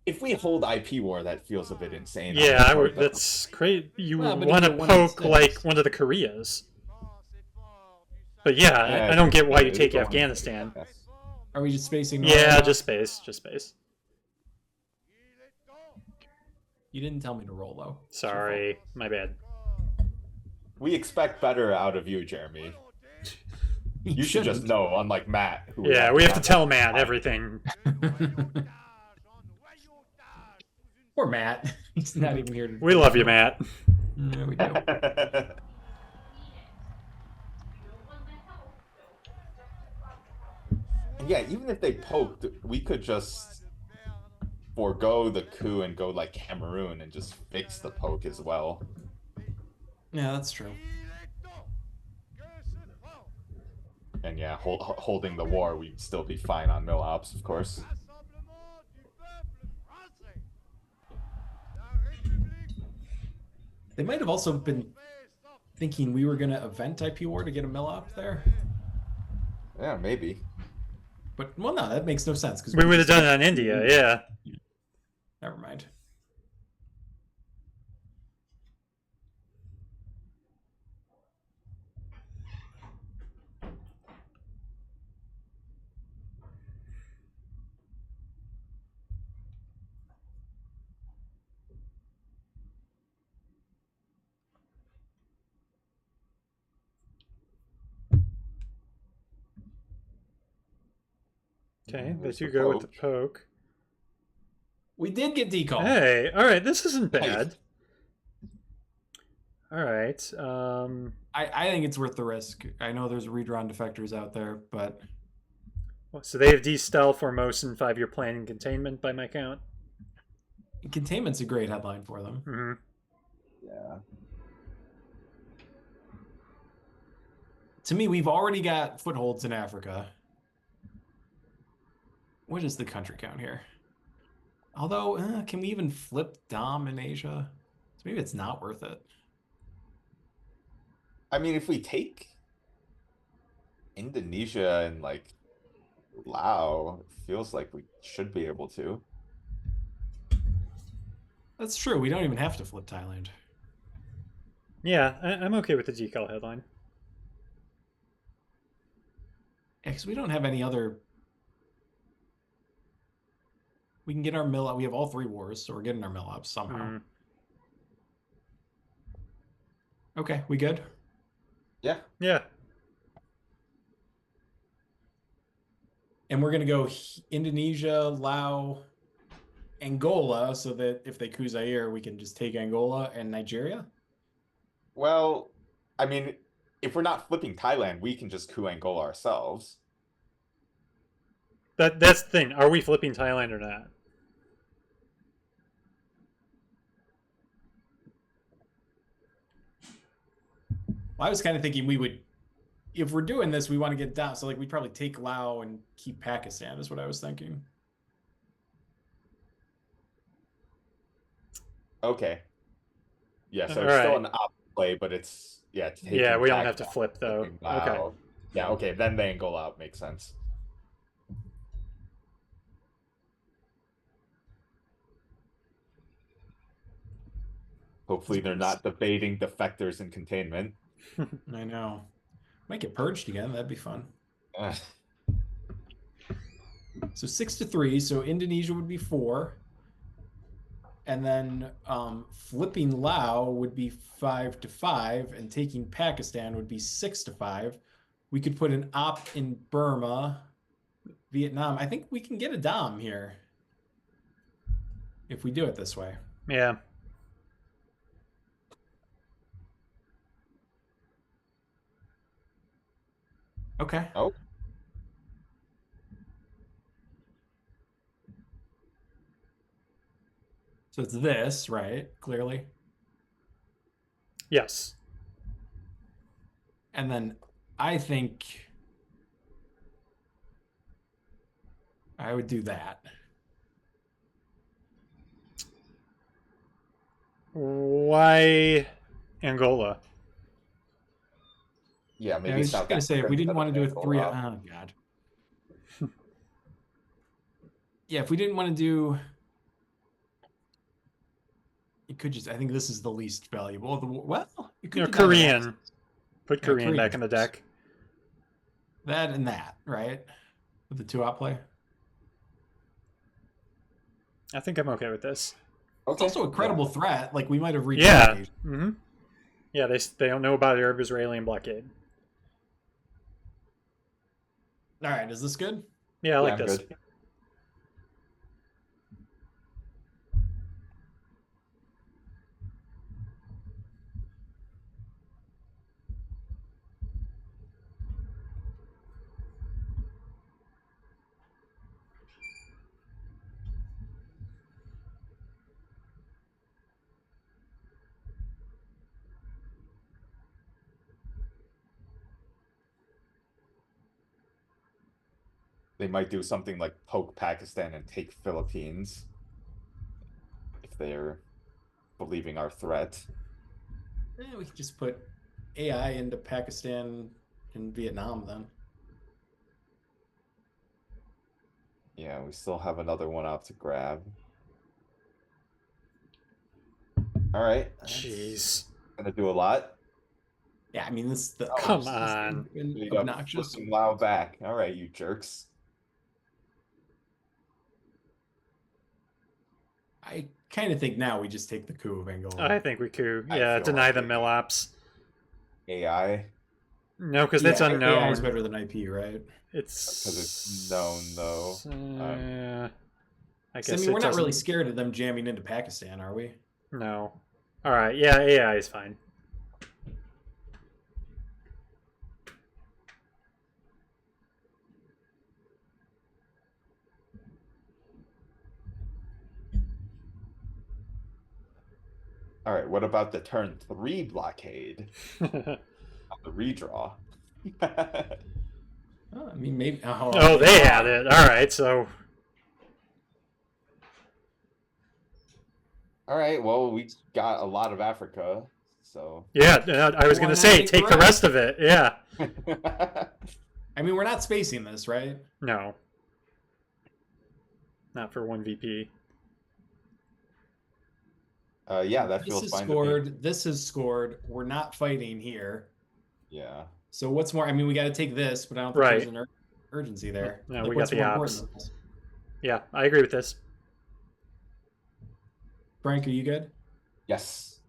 D: If we hold IP war, that feels a bit insane.
B: Yeah, I would, that's great. You
C: Well, but
B: want to
C: if you're
B: poke
C: 1-6.
B: like one of the Koreas. But yeah, I don't get why you take Afghanistan.
D: Yes.
C: Are we just spacing?
B: Yeah,
C: Norway?
B: just space. Just space.
C: You didn't tell me to roll though.
B: Sorry. My bad.
D: We expect better out of you, Jeremy. You should just
C: shouldn't.
D: know, unlike Matt. Who
B: Yeah, we have to
D: not-
B: tell Matt everything.
C: Poor Matt. He's not even here.
B: We love you, Matt.
C: Yeah, we do.
D: Yeah, even if they poked, we could just forego the coup and go like Cameroon and just fix the poke as well.
C: Yeah, that's true.
D: And yeah, holding the war, we'd still be fine on mill ops, of course.
C: They might have also been thinking we were going to event IP war to get a mill up there.
D: Yeah, maybe.
C: But, well, no, that makes no sense. Because
B: We would have done it on India, yeah.
C: Never mind.
B: Okay, they
D: There's
B: do
D: the
B: go with the
D: poke.
B: poke.
C: We did get decall.
B: Hey, all right, this isn't
D: Nice.
B: bad. All right.
C: I think it's worth the risk. I know there's redrawn defectors out there, but
B: So they have D-Style, Formosan, 5-year plan and containment by my count.
C: containment's a great headline for them.
B: Hmm.
D: Yeah.
C: To me, we've already got footholds in Africa. What is the country count here? Although, can we even flip Dom in Asia? So maybe it's not worth it.
D: I mean, if we take Indonesia and like Lao, it feels like we should be able to.
C: That's true. We don't even have to flip Thailand.
B: Yeah, I'm okay with the decal headline.
C: Yeah, because we don't have any other. We can get our mill up. We have all 3 wars, so we're getting our mill up somehow.
B: Mm.
C: Okay, we good?
D: Yeah.
B: Yeah.
C: And we're gonna go Indonesia, Lao, Angola, so that if they coup Zaire, we can just take Angola and Nigeria.
D: Well, I mean, if we're not flipping Thailand, we can just coup Angola ourselves.
B: That's the thing. Are we flipping Thailand or not?
C: Well, I was kind of thinking we would, if we're doing this, we want to get down. So like we'd probably take Lao and keep Pakistan is what I was thinking.
D: Okay. Yeah, so
B: All
D: it's still
B: right.
D: an op play, but it's
B: Yeah,
D: taking
B: we don't have to
D: Pakistan,
B: flip though.
D: flipping
B: Okay.
D: Lao. Yeah, okay, then the Angola out makes sense. Hopefully they're not debating defectors in containment.
C: I know. Might get purged again. That'd be fun.
D: Ugh.
C: So 6-3. So Indonesia would be 4. And then flipping Lao would be 5-5, and taking Pakistan would be 6-5. We could put an op in Burma, Vietnam. I think we can get a Dom here if we do it this way.
B: Yeah.
C: Okay.
D: Oh,
C: So it's this, right? Clearly.
B: Yes.
C: And then I think I would do that.
B: Why Angola?
D: yeah,
C: Yeah,
D: maybe
C: I was
D: South
C: just gonna say if
D: Africa
C: we didn't
D: instead
C: want to
D: of
C: do a 3,
D: Angola.
C: oh god. Yeah, if we didn't want to do, you could just. I think this is the least valuable. Well, you could
B: You know,
C: do that with
B: Korean.
C: access.
B: Put
C: Yeah,
B: Korean
C: Korean
B: back in the
C: troops.
B: deck.
C: That and that, right? With the 2-op play.
B: I think I'm okay with this.
C: It's
D: Okay.
C: also a credible threat. Like we might have reached.
B: Yeah. Mm-hmm. Yeah, they don't know about Arab-Israeli blockade.
C: All right, is this good?
B: Yeah, I like
D: I'm
B: this.
D: good. They might do something like poke Pakistan and take Philippines if they're believing our threat.
C: We could just put AI into Pakistan and Vietnam then.
D: Yeah, we still have another one out to grab. All right. that's
B: Jeez.
D: Gonna do a lot.
C: Yeah, I mean this. The
B: Come
C: this is
B: on.
D: You got
C: obnoxious.
D: flipping Lao back. All right, you jerks.
C: I kind of think now we just take the coup of Angola.
B: I think we could.
D: I
B: Yeah,
D: feel
B: deny
D: like
B: the
D: we-
B: mill ops.
D: AI,
B: No, because that's
C: Yeah, AI
B: unknown.
C: is better than IP, right?
B: It's
D: 'Cause it's known, though.
B: I
C: So,
B: guess
C: I mean, we're
B: it
C: not really
B: doesn't-
C: scared of them jamming into Pakistan, are we?
B: No. All right. Yeah, AI is fine.
D: All right, what about the turn 3 blockade on the redraw?
C: Oh, I mean, maybe.
B: Oh, they had it. All right, so
D: All right, well, we got a lot of Africa, so.
B: yeah, I was
C: Why
B: gonna
C: not
B: say
C: take the
B: take the rest of it. Yeah,
C: I mean, we're not spacing this, right?
B: no, not for one VP.
D: Yeah, that
C: This
D: feels
C: is
D: fine to me.
C: scored. This is scored. We're not fighting here.
D: Yeah.
C: So what's more? I mean, we got to take this, but I don't think
B: Right.
C: there's an urgency there.
B: No,
C: Like,
B: we got
C: what's
B: the
C: more
B: ops.
C: important than this?
B: Yeah, I agree with this.
C: Frank, are you good?
D: Yes.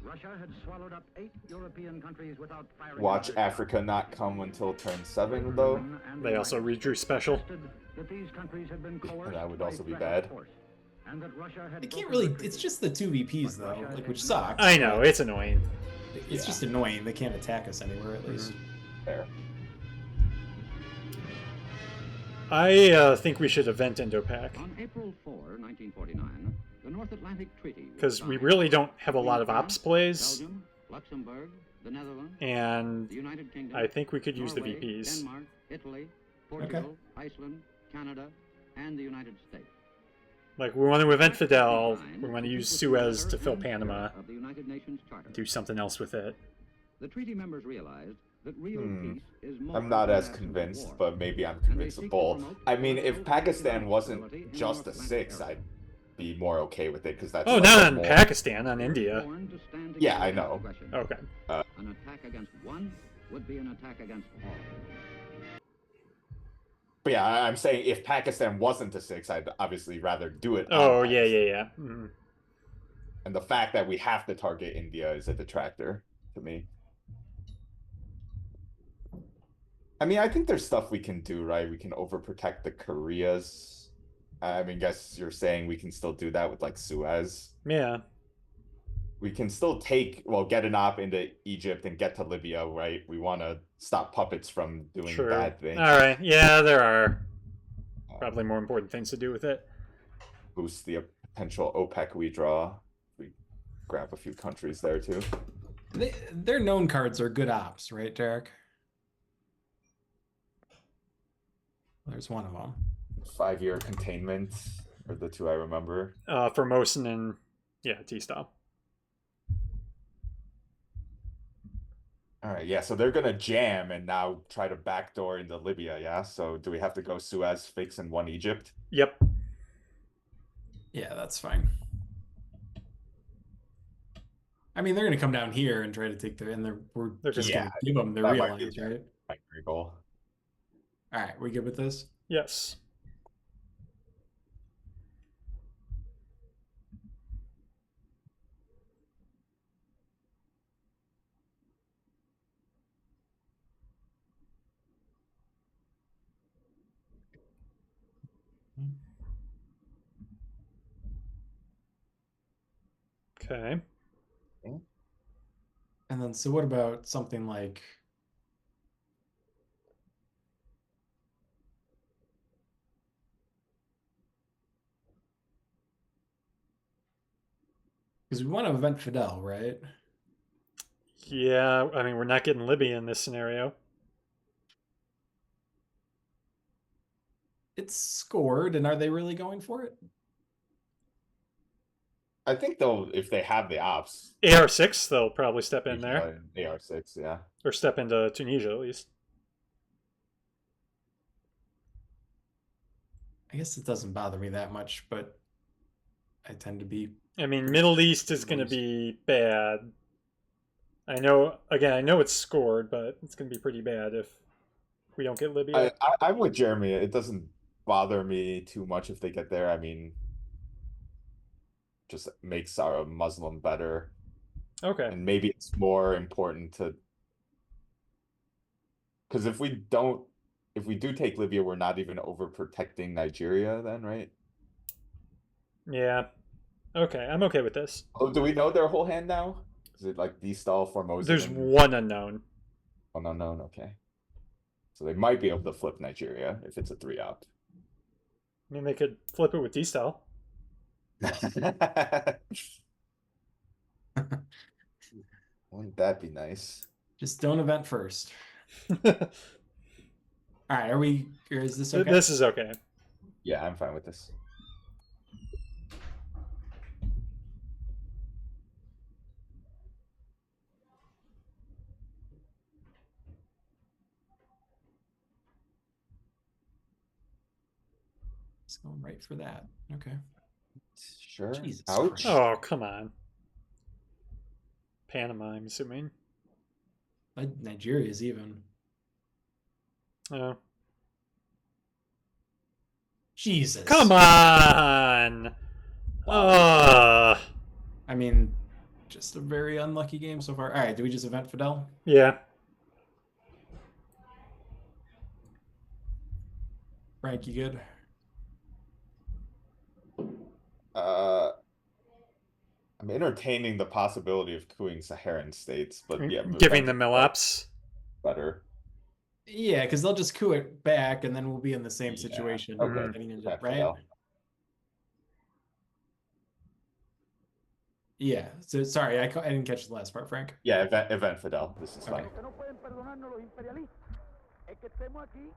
E: Russia had swallowed up 8 European countries without firing.
D: Watch
E: another shot.
D: Africa not come until turn 7, though.
E: And
B: They also redrew special.
E: suggested that these countries had been coerced
D: That would
E: by
D: also be
E: threat of
D: bad.
E: force, and that Russia had
C: It can't
E: broken
C: really.
E: the
C: It's
E: treaty.
C: just the two VPs
E: But
C: though,
E: Russia
C: like which
E: is
C: sucks.
B: I know it's annoying.
C: It's just annoying. They can't attack us anywhere at least.
D: There.
B: I think we should event Indo-Pac
H: On April 4, 1949, the North Atlantic Treaty was
B: because we
H: signed
B: really don't have a lot of
H: between
B: ops plays,
H: Belgium, Luxembourg, the Netherlands,
B: and
H: the United Kingdom.
B: I think we could use the
H: Norway,
B: VPs.
H: Denmark, Italy, Portugal, Iceland, Canada, and the United States.
B: Like we want to event
H: Pact
B: Fidel,
H: was designed
B: we want to
H: keep
B: use
H: with the
B: Suez
H: letter
B: to fill
H: and
B: Panama,
H: spirit of the United Nations Charter.
B: do something else with it.
H: The treaty members realized that real peace is more
D: I'm not
H: than
D: as
H: absence of
D: convinced,
H: war.
D: but maybe I'm
H: And they
D: convinced
H: seek
D: of
H: to
D: both.
H: promote
D: I mean, if
H: political
D: Pakistan
H: stability
D: wasn't
H: in the
D: just a
H: North Atlantic
D: 6,
H: area.
D: I'd be more okay with it, because that's
B: Oh,
D: like
B: not
D: a
B: on
D: more...
B: Pakistan, on
H: They were
B: India.
H: born to stand
D: Yeah,
H: together
D: I
H: against
D: know.
H: aggression.
B: Okay.
H: An attack against one would be an attack against all.
D: But yeah, I'm saying if Pakistan wasn't a 6, I'd obviously rather do it on
B: Oh yeah,
D: Pakistan.
B: yeah. Mhm.
D: And the fact that we have to target India is a detractor to me. I mean, I think there's stuff we can do, right? We can overprotect the Koreas. I mean, guess you're saying we can still do that with like Suez.
B: Yeah.
D: We can still get an op into Egypt and get to Libya, right? We want to stop puppets from doing
B: Sure.
D: bad things.
B: All right. Yeah, there are probably more important things to do with it.
D: Boost the potential OPEC we draw. We grab a few countries there too.
C: Their known cards are good ops, right, Derek? There's one of them.
D: 5-year containment are the two I remember.
B: Formosan and yeah, T-stop.
D: All right, yeah, so they're gonna jam and now try to backdoor into Libya, yeah? So do we have to go Suez, fix, and one Egypt?
B: Yep.
C: Yeah, that's fine. I mean, they're going to come down here and try to take the, and we're
B: They're
C: just
B: gonna-
C: going to give them the
D: that
C: real
D: might be
C: lines, right?
D: Primary goal.
C: All right, we good with this?
B: Yes. Okay.
C: And then, so what about something like? Because we want to event Fidel, right?
B: Yeah, I mean, we're not getting Libya in this scenario.
C: It's scored, and are they really going for it?
D: I think they'll, if they have the ops.
B: AR6, they'll probably step in there.
D: AR6, yeah.
B: Or step into Tunisia, at least.
C: I guess it doesn't bother me that much, but I tend to be.
B: I mean, Middle East is going to be bad. I know, again, I know it's scored, but it's going to be pretty bad if we don't get Libya.
D: I'm with Jeremy. It doesn't bother me too much if they get there. I mean, just makes our Muslim better.
B: Okay.
D: And maybe it's more important to, because if we do take Libya, we're not even overprotecting Nigeria then, right?
B: Yeah. Okay, I'm okay with this.
D: Oh, do we know their whole hand now? Is it like Distal, Formosa?
B: There's
D: and
B: one unknown.
D: one unknown? Okay. So they might be able to flip Nigeria if it's a 3-op.
B: I mean, they could flip it with D-style.
D: Wouldn't that be nice?
C: Just don't event first. All right, are we? Or is this okay?
B: This is okay.
D: Yeah, I'm fine with this.
C: It's going right for that. Okay.
D: Sure.
C: Jesus
D: Ouch.
C: Christ.
B: Oh, come on. Panama, I'm assuming.
C: Nigeria's even.
B: Oh.
C: Jesus.
B: Come on!
C: I mean, just a very unlucky game so far. All right, do we just event Fidel?
B: Yeah.
C: Frank, you good?
D: I'm entertaining the possibility of cooing Saharan states, but yeah,
B: Giving the Milops.
D: better.
C: Yeah, because they'll just coup it back, and then we'll be in the same
D: Yeah,
C: situation.
D: okay.
C: Getting into,
D: Event
C: right?
D: Fidel.
C: Yeah. So sorry, I didn't catch the last part, Frank.
D: Yeah, event Fidel. This is fine.
C: Okay.
E: que no pueden perdonarnos los imperialistas es que estemos aquí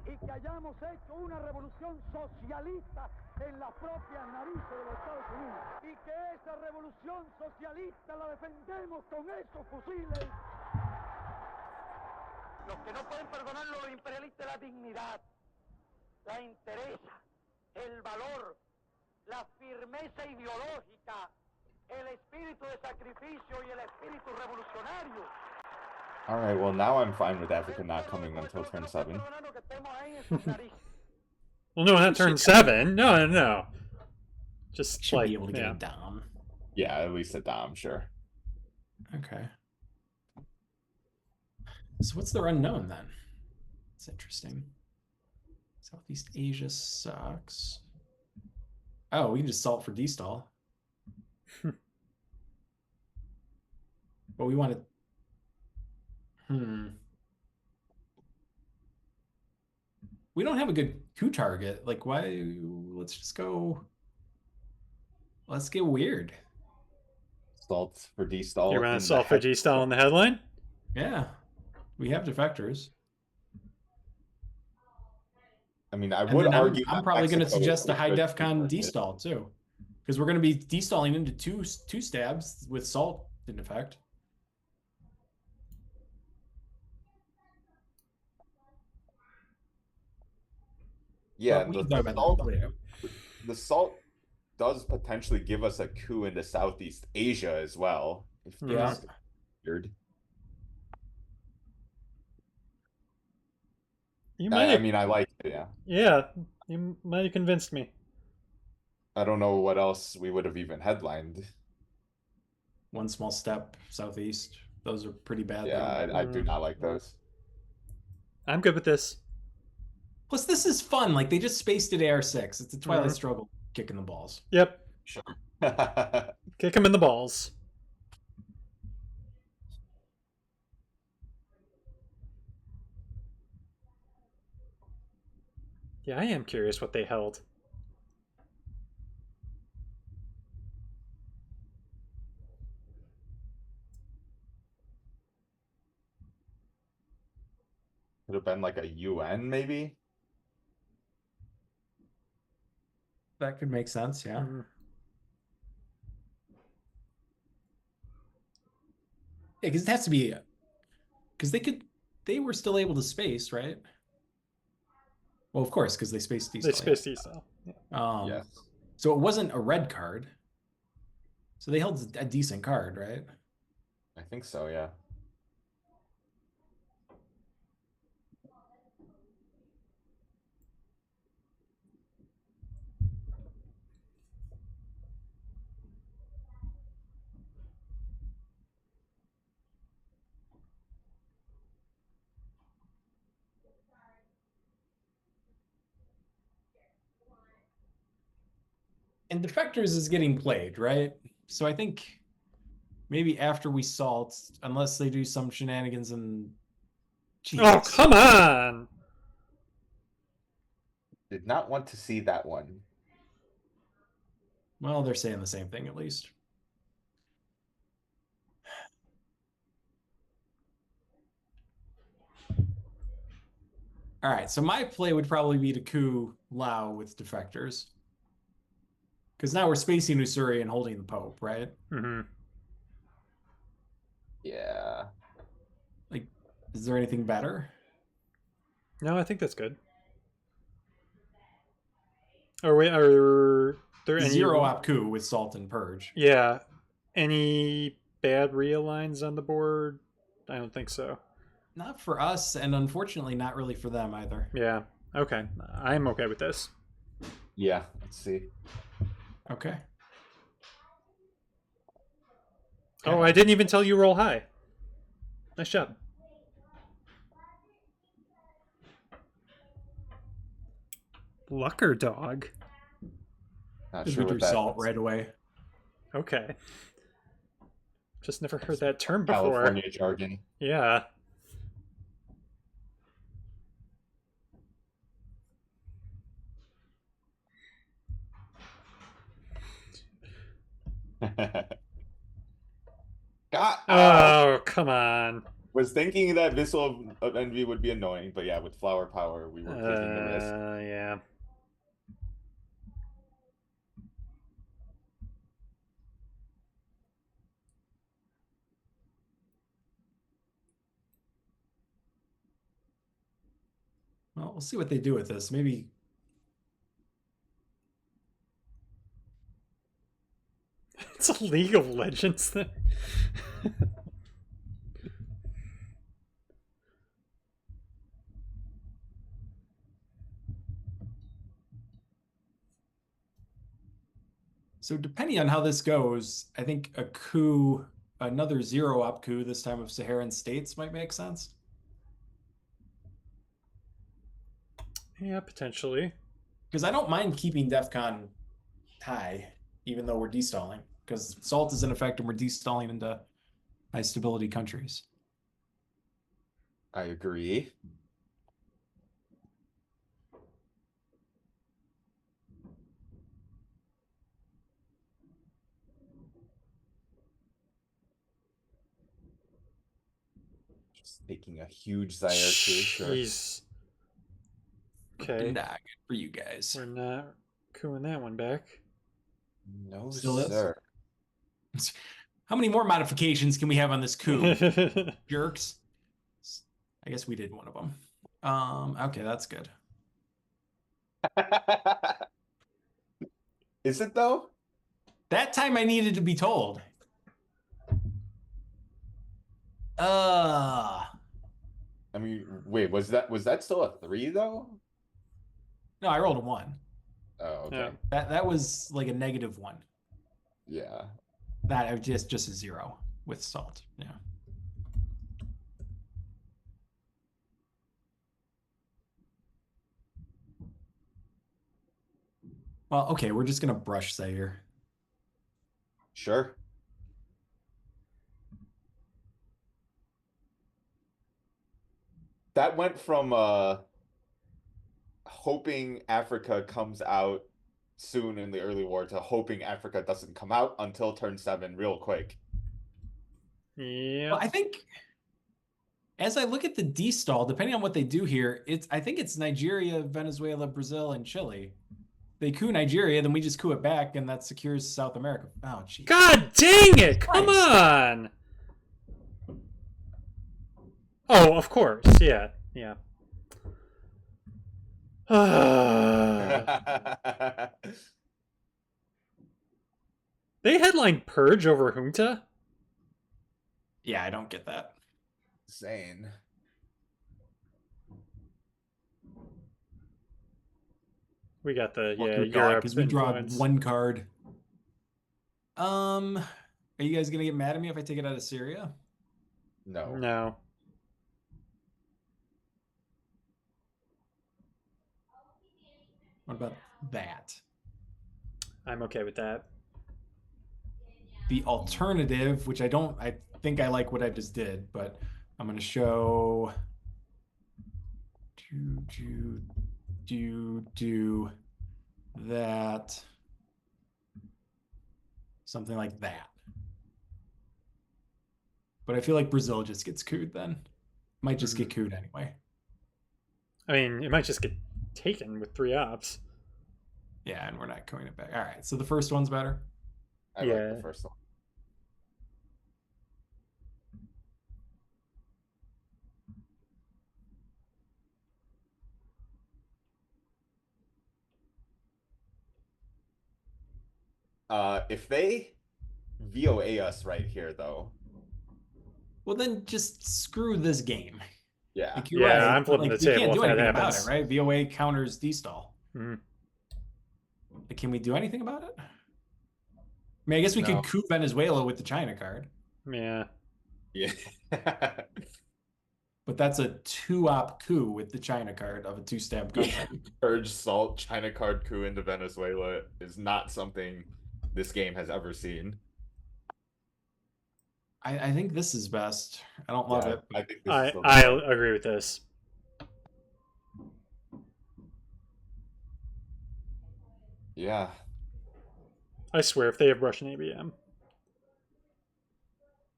E: y que hayamos hecho una revolución socialista en las propias narices de los Estados Unidos y que esa revolución socialista la defendemos con esos fusiles. Los que no pueden perdonarnos los imperialistas la dignidad, la entereza, el valor, la firmeza ideológica, el espíritu de sacrificio y el espíritu revolucionario.
D: All right. Well, now I'm fine with Africa not coming until turn 7.
B: Well, no, not turn 7. No. Just
C: Should
B: like,
C: be able to get
B: yeah.
C: it down.
D: Yeah, at least a Dom, sure.
C: Okay. So what's their unknown then? It's interesting. Southeast Asia sucks. Oh, we can just salt for destall. But we want to. We don't have a good coup target. Like, why? Let's just go. Let's get weird.
D: Salt for destall.
B: You
D: in
B: run a
D: the
B: salt for
D: head-
B: G-style on the headline?
C: Yeah. We have defectors.
D: I mean, I
C: And
D: would
C: then
D: argue.
C: I'm
D: that
C: probably going to
D: Mexico
C: suggest a
D: is
C: high
D: good
C: defcon
D: for it.
C: destall too, because we're going to be destalling into two stabs with salt in effect.
D: Yeah,
C: But we can
D: the
C: talk about
D: salt,
C: that later.
D: the salt does potentially give us a coup into Southeast Asia as well. If
C: Yeah.
D: things get weird.
B: You might
D: I
B: have,
D: mean, I like it. Yeah.
B: yeah, you might have convinced me.
D: I don't know what else we would have even headlined.
C: One small step southeast. Those are pretty bad.
D: Yeah,
C: though.
D: I do not like those.
B: I'm good with this.
C: Plus, this is fun. Like they just spaced it AR6. It's a Twilight
B: Mhm.
C: Struggle kicking the balls.
B: Yep.
D: Sure.
B: Kick him in the balls. Yeah, I am curious what they held.
D: Could have been like a UN, maybe.
C: That could make sense. Yeah.
B: Mhm.
C: Yeah, because it has to be. Because they were still able to space, right? Well, of course, because they spaced
B: They
C: destall.
B: spaced G-style. Yeah.
D: Yes.
C: So it wasn't a red card. So they held a decent card, right?
D: I think so. Yeah.
C: And Defectors is getting played, right? So I think maybe after we salt, unless they do some shenanigans and.
B: Oh,
C: Jeez.
B: come on!
D: Did not want to see that one.
C: Well, they're saying the same thing at least. All right, so my play would probably be to coup Lao with defectors. Because now we're spacing Usuri and holding the Pope, right?
B: Hmm.
D: Yeah.
C: Like, is there anything better?
B: No, I think that's good. Oh wait, are there any
C: Zero op coup with Salt and Purge.
B: Yeah, any bad realigns on the board? I don't think so.
C: Not for us, and unfortunately, not really for them either.
B: Yeah. Okay. I'm okay with this.
D: Yeah. Let's see.
C: Okay.
B: Oh, I didn't even tell you roll high. Nice job. Lucker dog.
D: Not
C: Because
D: sure
C: we drew
D: what that
C: Salt
D: is.
C: right away.
B: Okay. Just never heard that term before.
D: California jargon.
B: Yeah.
D: God,
B: Oh, come on.
D: was thinking that Vessel of Envy would be annoying, but yeah, with Flower Power, we were taking the risk.
B: Yeah.
C: Well, we'll see what they do with this. Maybe.
B: It's a League of Legends thing.
C: So depending on how this goes, I think a coup, another zero op coup, this time of Saharan states, might make sense.
B: Yeah, potentially.
C: Because I don't mind keeping DEFCON high, even though we're destalling. Because Salt is in effect and we're destalling into high stability countries.
D: I agree. Just taking a huge Zaire too, sure.
B: Jeez. Okay.
C: Nah, good for you guys.
B: We're not cooing that one back.
D: No,
C: Still is?
D: sir.
C: How many more modifications can we have on this coup? Jerks. I guess we did one of them. Okay, that's good.
D: Is it though?
C: That time I needed to be told.
D: I mean, wait, was that still a 3 though?
C: No, I rolled a 1.
D: Oh, okay.
B: Yeah.
C: That was like a -1.
D: Yeah.
C: That was just a 0 with Salt. Yeah. Well, okay, we're just gonna brush Zaire.
D: Sure. That went from hoping Africa comes out soon in the early war to hoping Africa doesn't come out until turn 7 real quick.
B: Yeah.
C: Well, I think as I look at the destall, depending on what they do here, I think it's Nigeria, Venezuela, Brazil, and Chile. They coup Nigeria, then we just coup it back, and that secures South America. Oh, jeez.
B: God dang it! Come
C: Christ.
B: on! Oh, of course. Yeah. Yeah. They headlined Purge over Junta?
C: Yeah, I don't get that.
D: Insane.
B: We got the
C: Well,
B: yeah
C: good God,
B: Europe
C: 'cause we draw
B: influence.
C: one card. Are you guys gonna get mad at me if I take it out of Syria?
D: No.
B: No.
C: What about that?
B: I'm okay with that.
C: The alternative, which I think I like what I just did, but I'm gonna show do that. Something like that. But I feel like Brazil just gets cooed then. Might just get cooed anyway.
B: I mean, it might just get taken with 3 ops.
C: Yeah, and we're not going it back. All right, so the first one's better.
D: I like
B: Yeah.
D: the first one. If they VOA us right here, though,
C: Well, then just screw this game.
D: yeah,
C: Like, you're
B: Yeah,
C: right.
B: I'm flipping
C: Like,
B: the
C: you
B: table
C: can't
B: if
C: do
B: that
C: anything about
B: happens.
C: it, right? VOA counters D-stall.
B: Mhm.
C: Like, can we do anything about it? I mean, I guess we
D: No.
C: could coup Venezuela with the China card,
B: Yeah.
D: yeah.
C: but that's a 2-op coup with the China card of a 2-stamp country.
D: Purge Salt China card coup into Venezuela is not something this game has ever seen.
C: I think this is best. I don't love
D: Yeah,
C: it.
D: I think this
B: I
D: is the
B: I agree with this.
D: yeah.
B: I swear, if they have Russian ABM,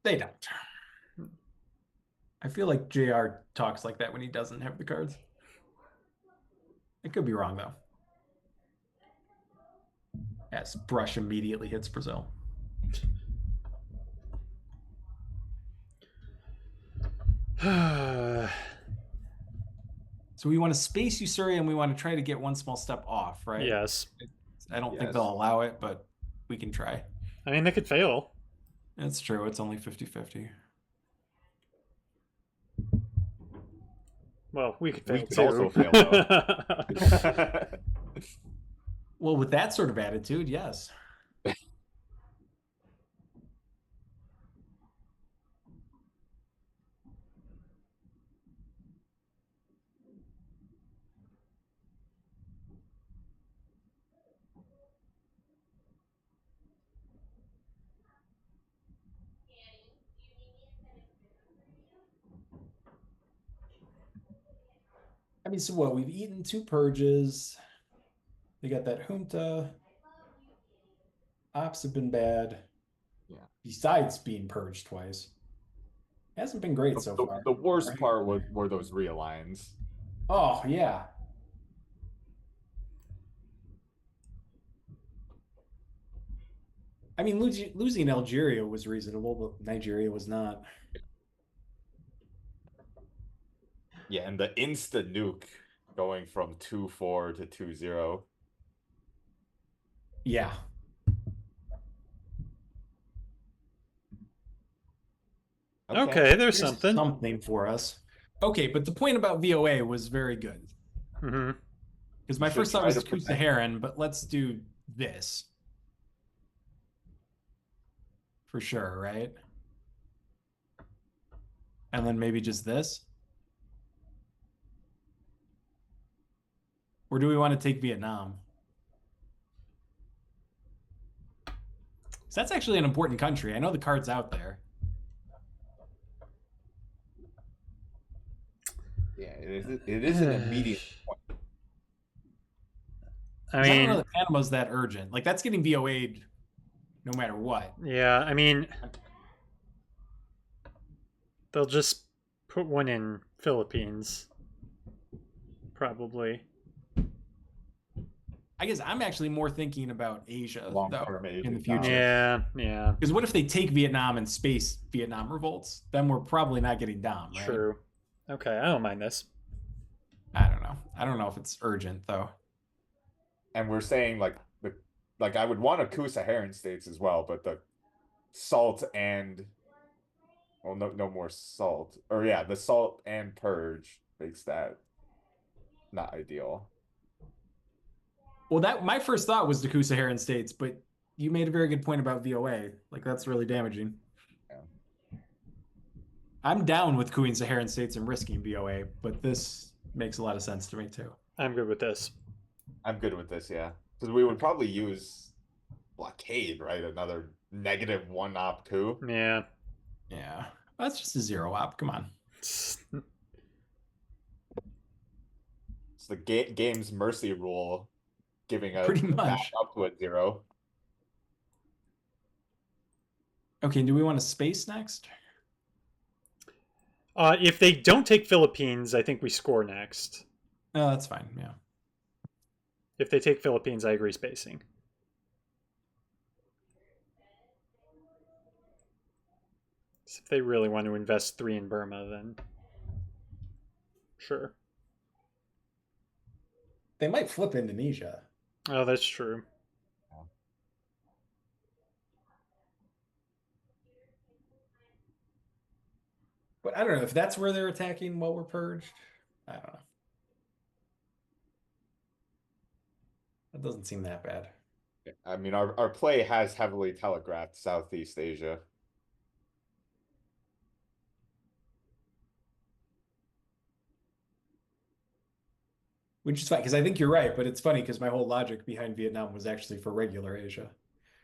C: They don't. I feel like JR talks like that when he doesn't have the cards. I could be wrong, though. Yes, Brush immediately hits Brazil. So we want to space Usuria and we want to try to get one small step off, right?
B: yes.
C: I don't think
D: Yes.
C: they'll allow it, but we can try.
B: I mean, they could fail.
C: It's true. It's only 50-50.
B: Well, we could
D: We
B: fail
D: could
B: too.
D: also fail,
C: Well, with that sort of attitude, yes. I mean, so what? We've eaten 2 purges. They got that junta. Ops have been bad.
D: Yeah.
C: Besides being purged twice. Hasn't been great so far.
D: The worst
C: right?
D: part were those realigns.
C: Oh, yeah. I mean, losing Algeria was reasonable, but Nigeria was not.
D: Yeah, and the insta nuke going from 2-4 to 2-0.
C: Yeah.
B: Okay, there's
C: Here's
B: something.
C: Something for us. Okay, but the point about VOA was very good.
B: Hmm.
C: Because my
D: should
C: first thought
D: try
C: was
D: to protect-
C: Saharan, but let's do this. For sure, right? And then maybe just this? Or do we want to take Vietnam? 'Cause that's actually an important country. I know the card's out there.
D: Yeah, it is an immediate point.
B: I
C: 'Cause I don't know
B: mean,
C: that Panama's that urgent. Like, that's getting VOA'd no matter what.
B: yeah, I mean, they'll just put one in Philippines, probably.
C: I guess I'm actually more thinking about Asia, though,
D: Long-term Asia
C: in the
D: dominance.
C: future.
B: Yeah, yeah,
C: Because what if they take Vietnam and space Vietnam revolts? Then we're probably not getting Dom, right?
B: true. Okay, I don't mind this.
C: I don't know. I don't know if it's urgent, though.
D: And we're saying like I would want a coup Saharan states as well, but the salt and no more salt. Or yeah, the salt and purge makes that not ideal.
C: Well, that my first thought was the coup Saharan states, but you made a very good point about VOA. Like, that's really damaging.
D: Yeah.
C: I'm down with cooing Saharan states and risking VOA, but this makes a lot of sense to me too.
B: I'm good with this.
D: I'm good with this, yeah. Because we would probably use blockade, right? Another -1 op coup.
B: Yeah.
C: Yeah, that's just a 0-op. Come on.
D: It's the game's mercy rule, giving us
C: Pretty much.
D: back up to a 0.
C: Okay, do we want to space next?
B: If they don't take Philippines, I think we score next.
C: No, that's fine. Yeah.
B: If they take Philippines, I agree spacing. So if they really want to invest 3 in Burma, then sure.
G: They might flip Indonesia.
B: Oh, that's true.
G: But I don't know if that's where they're attacking while we're purged. I don't know. That doesn't seem that bad.
D: I mean, our play has heavily telegraphed Southeast Asia.
G: Which is fine, because I think you're right, but it's funny because my whole logic behind Vietnam was actually for regular Asia.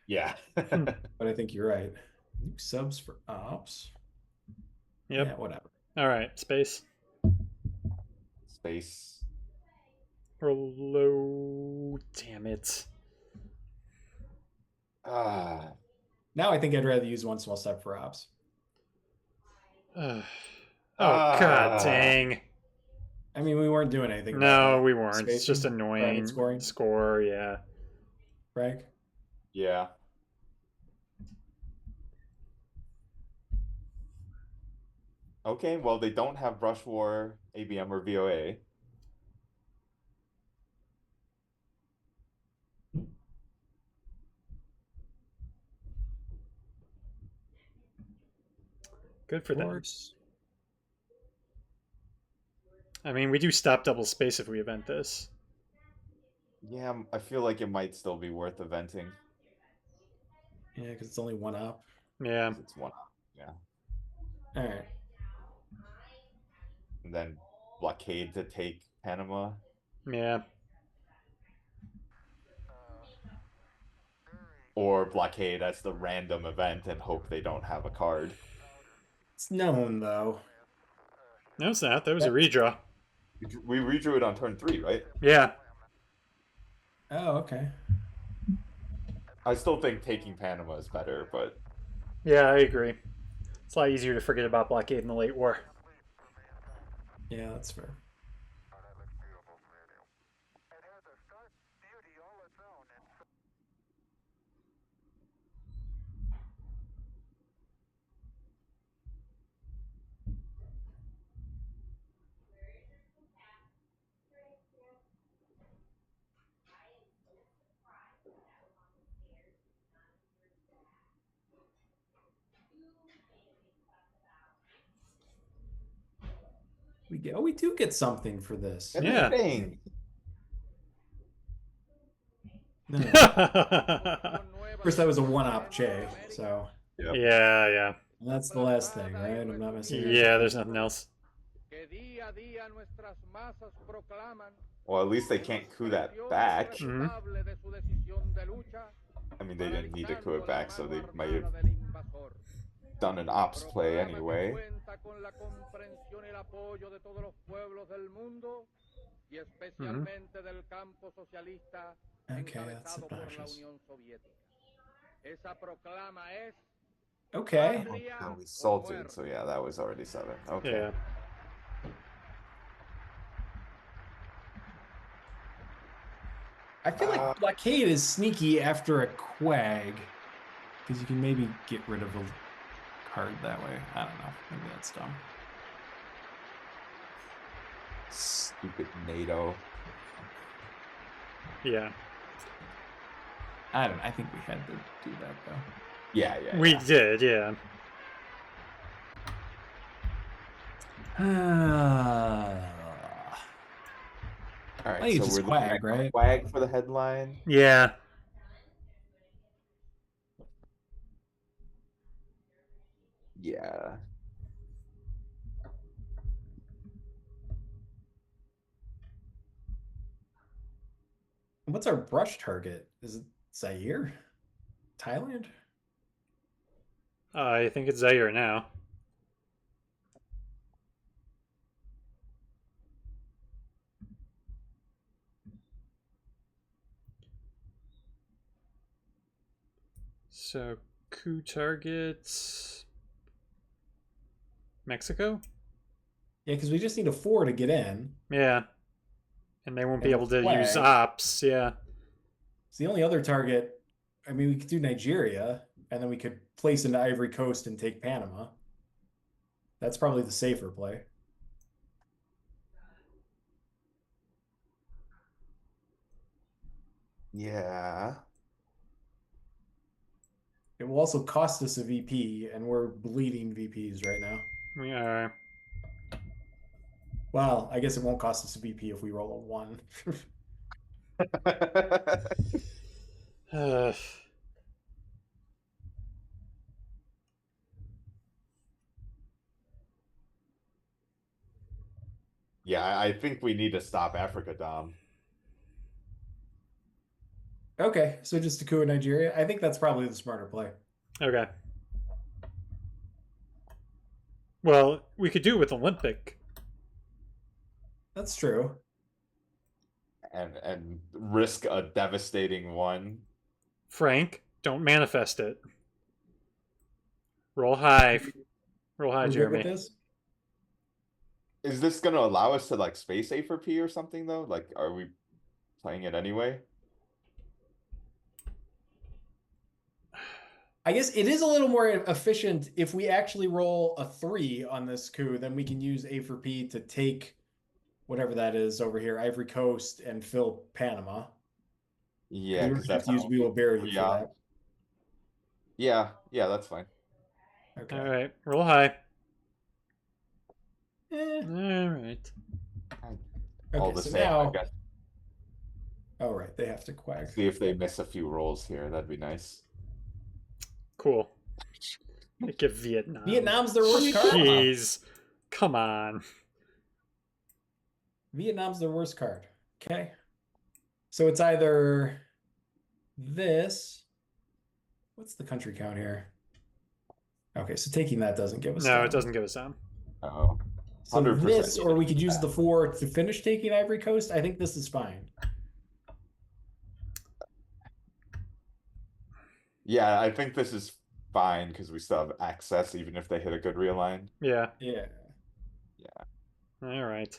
D: Yeah.
G: But I think you're right. New subs for ops.
B: Yep.
G: Yeah, whatever.
B: All right, space.
D: Space.
B: Or low. Damn it.
D: Ah.
G: Now I think I'd rather use one small step for ops.
B: Oh, god dang.
G: I mean, we weren't doing anything.
B: No, we weren't. It's just
G: Spacing? Private
B: annoying.
G: scoring?
B: Score, yeah.
G: Frank?
D: Yeah. Okay, well, they don't have Brush War, ABM, or VOA.
B: Good for
G: Of
B: them.
G: course.
B: I mean, we do stop double space if we event this.
D: Yeah, I feel like it might still be worth eventing.
G: Yeah, because it's only one up.
B: Yeah.
D: 'Cause it's one. Yeah.
G: All right.
D: And then blockade to take Panama.
B: Yeah.
D: Or blockade as the random event and hope they don't have a card.
G: It's known, though.
B: No, it's not. That was a redraw.
D: We redrew it on turn 3, right?
B: Yeah.
G: Oh, okay.
D: I still think taking Panama is better, but
B: Yeah, I agree. It's a lot easier to forget about blockade in the late war.
G: Yeah, that's fair. We do get something for this.
B: Yeah.
D: Anything.
G: No. Of course, that was a one-op Che, so
D: Yep.
B: Yeah.
G: that's the last thing, right? I'm not missing.
B: Yeah, there's nothing else.
D: Well, at least they can't coup that back.
B: Mhm.
D: I mean, they didn't need to coup it back, so they might have done an ops play anyway.
G: Okay, that's obnoxious. Okay.
D: That was salted, so yeah, that was already 7. Okay.
B: Yeah.
G: I feel like blockade is sneaky after a quag, because you can maybe get rid of a card that way. I don't know. Maybe that's dumb.
D: Stupid NATO.
B: Yeah.
G: I don't know. I think we had to do that though.
D: Yeah.
B: We did, yeah.
D: All right,
G: I think
D: so
G: it's
D: we're
G: just
D: looking
G: quag,
D: at
G: right?
D: Quag for the headline.
B: Yeah.
D: Yeah.
G: What's our brush target? Is it Zaire? Thailand?
B: I think it's Zaire now. So, coup targets Mexico?
G: Yeah, because we just need a 4 to get in.
B: Yeah. And they won't be
C: And
B: able to use
C: flag.
B: ops. Yeah.
C: It's the only other target. I mean, we could do Nigeria, and then we could place into Ivory Coast and take Panama. That's probably the safer play.
D: Yeah.
C: It will also cost us a VP, and we're bleeding VPs right now.
B: We are.
C: Well, I guess it won't cost us a VP if we roll a 1.
B: Uh,
D: Yeah, I think we need to stop Africa, Dom.
C: Okay, so just Takua Nigeria. I think that's probably the smarter play.
B: okay. Well, we could do it with Olympic.
C: That's true.
D: And risk a devastating one.
B: Frank, don't manifest it. Roll high. Roll high,
C: We're good with
B: Jeremy.
C: this?
D: Is this gonna allow us to like space A for P or something though? Like, are we playing it anyway?
C: I guess it is a little more efficient if we actually roll a 3 on this coup, then we can use A for P to take whatever that is over here, Ivory Coast, and fill Panama.
D: Yeah,
C: We
D: because
C: have
D: that's
C: to use We Will Bury You for
D: Yeah.
C: that.
D: Yeah, that's fine.
C: Okay.
B: All right. Roll high.
C: Eh.
B: All right.
D: All
C: Okay,
D: the
C: so
D: same, I
C: now,
D: guess.
C: oh right, they have to quag.
D: See if they miss a few rolls here. That'd be nice.
B: Cool. They give Vietnam.
C: Vietnam's their worst card.
B: Jeez. Come on.
C: Vietnam's their worst card. Okay. So it's either this. What's the country count here? Okay, so taking that doesn't give us
B: No,
C: down.
B: it doesn't give us down.
D: Oh,
C: So
D: 100%
C: this, or we could use
D: yeah.
C: the 4 to finish taking Ivory Coast. I think this is fine.
D: Yeah, I think this is fine because we still have access, even if they hit a good realign.
B: Yeah.
C: Yeah.
B: All right.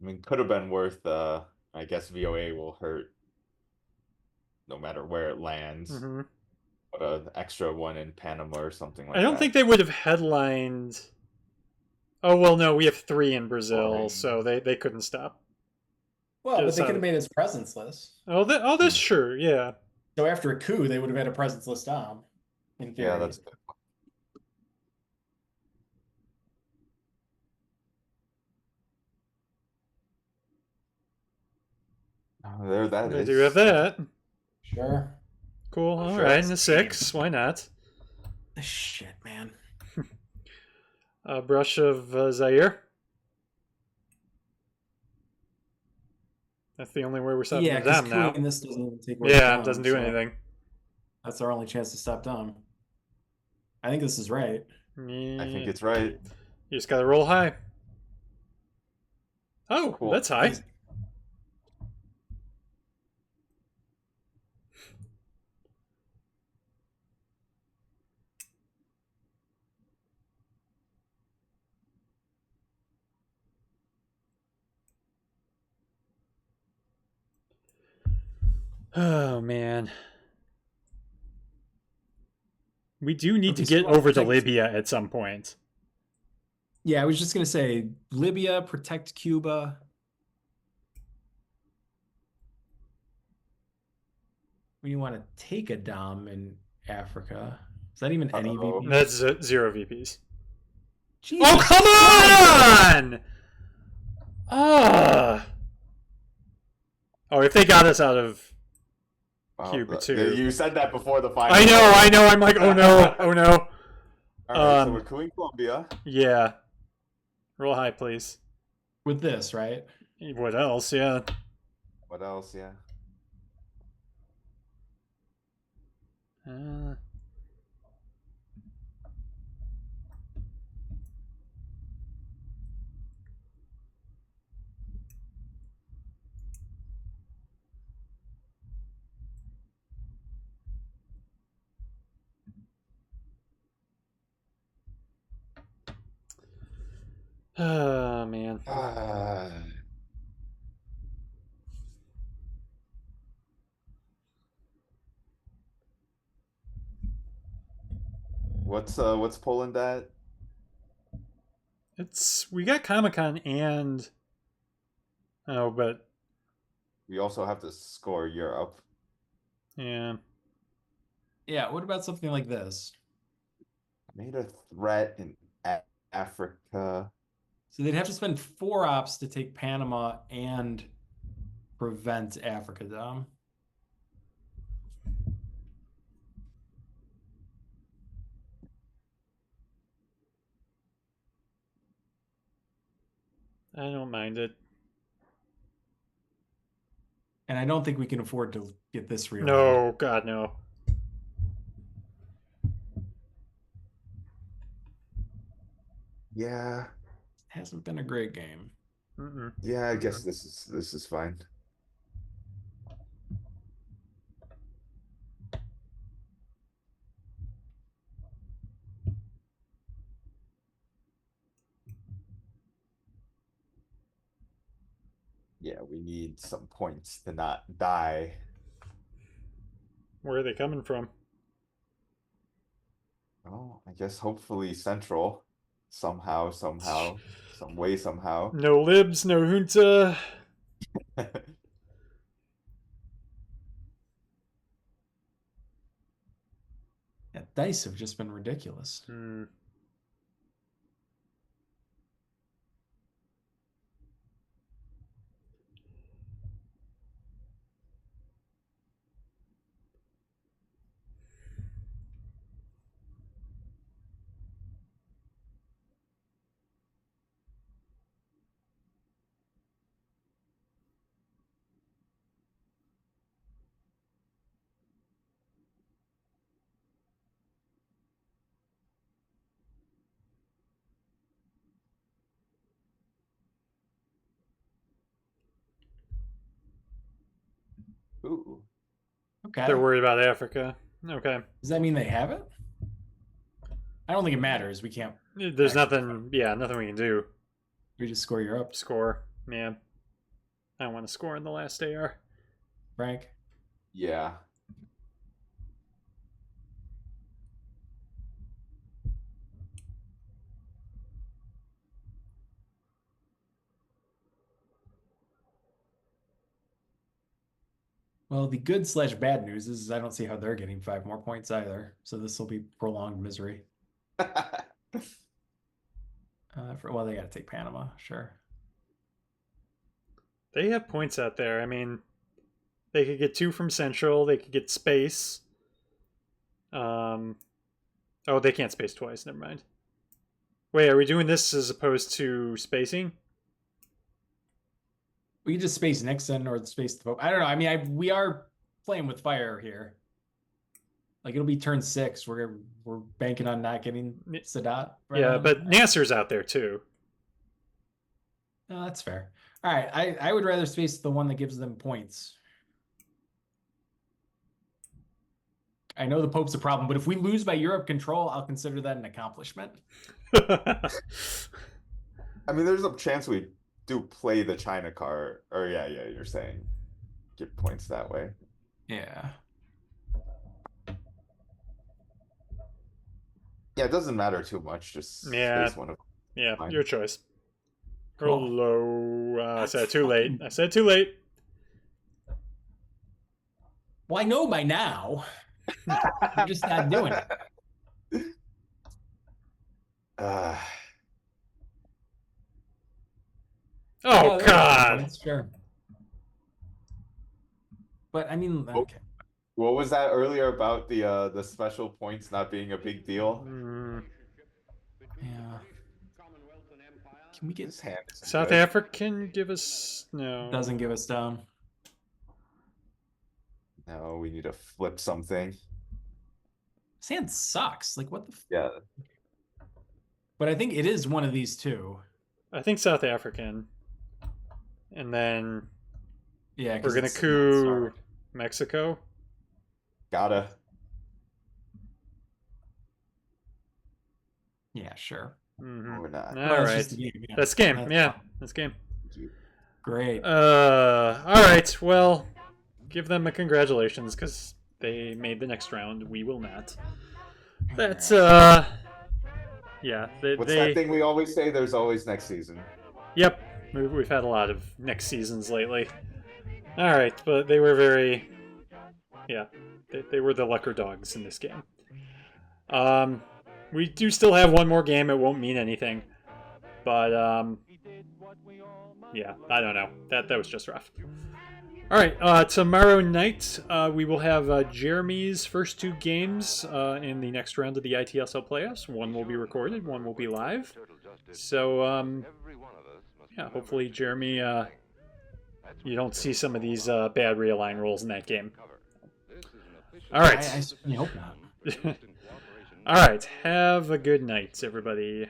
D: I mean, could have been worth. I guess VOA will hurt, no matter where it lands.
B: hmm
D: But an extra one in Panama or something like
B: I don't
D: that.
B: think they would have headlined. Oh well, no, we have 3 in Brazil,
D: Fine.
B: so they couldn't stop.
C: Well, but
B: Just
C: they
B: out
C: could have
B: of-
C: made his presence list.
B: Oh, that's sure. Yeah.
C: So after a coup, they would have had a presence list Dom. In theory.
D: Yeah, that's good. Oh, there that
B: They
D: is.
B: do have that.
C: Sure.
B: Cool. All
D: Sure,
B: right,
D: it's
B: and a 6. Why not?
C: Shit, man.
B: Brush of Zaire. That's the only way we're stopping
C: Yeah, because
B: them now.
C: this doesn't even take away
B: Yeah,
C: Dom,
B: it doesn't do
C: so
B: anything.
C: That's our only chance to stop Dom. I think this is right.
D: I think
B: Yeah.
D: it's right.
B: You just gotta roll high. Oh,
D: Cool.
B: that's high. Oh man. We do need
C: Okay,
B: to
C: so
B: get
C: what
B: over to
C: things-
B: Libya at some point.
C: Yeah, I was just gonna say Libya, protect Cuba. We want to take a Dom in Africa. Is that even any
D: Uh-oh.
C: VP?
B: That's 0 VPs.
C: Jesus
B: Oh, come
C: Christ!
B: on! Ah. Oh, if they got us out of
D: Wow,
B: Cuba
D: the-
B: too.
D: You said that before the final.
B: I know. I'm like, oh no, oh no.
D: All right, so
B: Um,
D: we're cooing Colombia.
B: Yeah. Roll high, please.
C: With this, right?
B: What else? Yeah.
D: What else? Yeah.
B: Uh, Oh man.
D: What's Poland at?
B: We got Comic-Con and oh, but
D: We also have to score Europe.
B: yeah.
C: Yeah, what about something like this?
D: Made a threat in Africa.
C: So they'd have to spend 4 ops to take Panama and prevent Africa, Dom.
B: I don't mind it.
C: And I don't think we can afford to get this real.
B: No, God, no.
D: Yeah.
C: Hasn't been a great game.
B: Mm-mm.
D: Yeah, I guess this is fine. Yeah, we need some points to not die.
B: Where are they coming from?
D: Oh, I guess hopefully Central. Somehow, some way, somehow.
B: No libs, no junta.
C: Yeah, dice have just been ridiculous.
B: Hmm.
D: Ooh.
C: Okay.
B: They're worried about Africa. Okay.
C: Does that mean they have it? I don't think it matters. We can't.
B: There's
C: Actually,
B: nothing, yeah, nothing we can do.
C: We just score Europe,
B: Score, man. I don't want to score in the last AR.
C: Frank.
D: Yeah.
C: Well, the good / bad news is I don't see how they're getting 5 more points either. So this will be prolonged misery. Well, they got to take Panama, sure.
B: They have points out there. I mean, they could get 2 from Central. They could get space. Oh, they can't space twice. Never mind. Wait, are we doing this as opposed to spacing?
C: We can just space Nixon or space the Pope. I don't know. I mean, we are playing with fire here. Like it'll be turn 6. We're banking on not getting Sadat. Right
B: Yeah,
C: on.
B: but Nasser's out there too.
C: No, that's fair. All right, I would rather space the one that gives them points. I know the Pope's a problem, but if we lose by Europe control, I'll consider that an accomplishment.
D: I mean, there's a chance we do play the China card. Or yeah, you're saying get points that way.
C: Yeah.
D: Yeah, it doesn't matter too much. Just
B: Yeah.
D: space one of
B: Yeah,
D: Fine.
B: your choice.
C: Cool.
B: Hello. I
C: That's
B: said too late.
C: fucking-
B: I said too late.
C: Well, I know by now. I'm just not doing it.
D: Uh,
B: Oh,
C: there
B: God.
C: we go. Sure. But I mean, okay.
D: what was that earlier about the special points not being a big deal?
C: Yeah. Can we get
D: This hand isn't
B: South
D: good.
B: African give us no.
C: doesn't give us down?
D: No, we need to flip something.
C: Sand sucks. Like what the?
D: Yeah.
C: But I think it is one of these two.
B: I think South African. And then
C: Yeah,
B: we're
C: 'cause
B: gonna
C: it's not
B: coup
C: smart.
B: Mexico.
D: Gotta.
C: Yeah, sure.
B: Mhm.
D: We're not.
B: All
C: Well, it's
B: right.
C: just a game, yeah.
B: That's game.
C: That's
B: Yeah,
C: fine.
B: that's game.
C: Great.
B: All right. Well, give them a congratulations because they made the next round. We will not. That's yeah.
D: What's that thing we always say? There's always next season.
B: Yep. We've had a lot of next seasons lately. All right, but they were very, yeah. They were the lucker dogs in this game. We do still have one more game. It won't mean anything, but yeah. I don't know. That was just rough. All right, tomorrow night we will have Jeremy's first 2 games in the next round of the ITSL playoffs. One will be recorded, one will be live. So, yeah, hopefully, Jeremy, you don't see some of these bad realign rolls in that game. All
C: I
B: right.
C: certainly hope not.
B: All right, have a good night, everybody.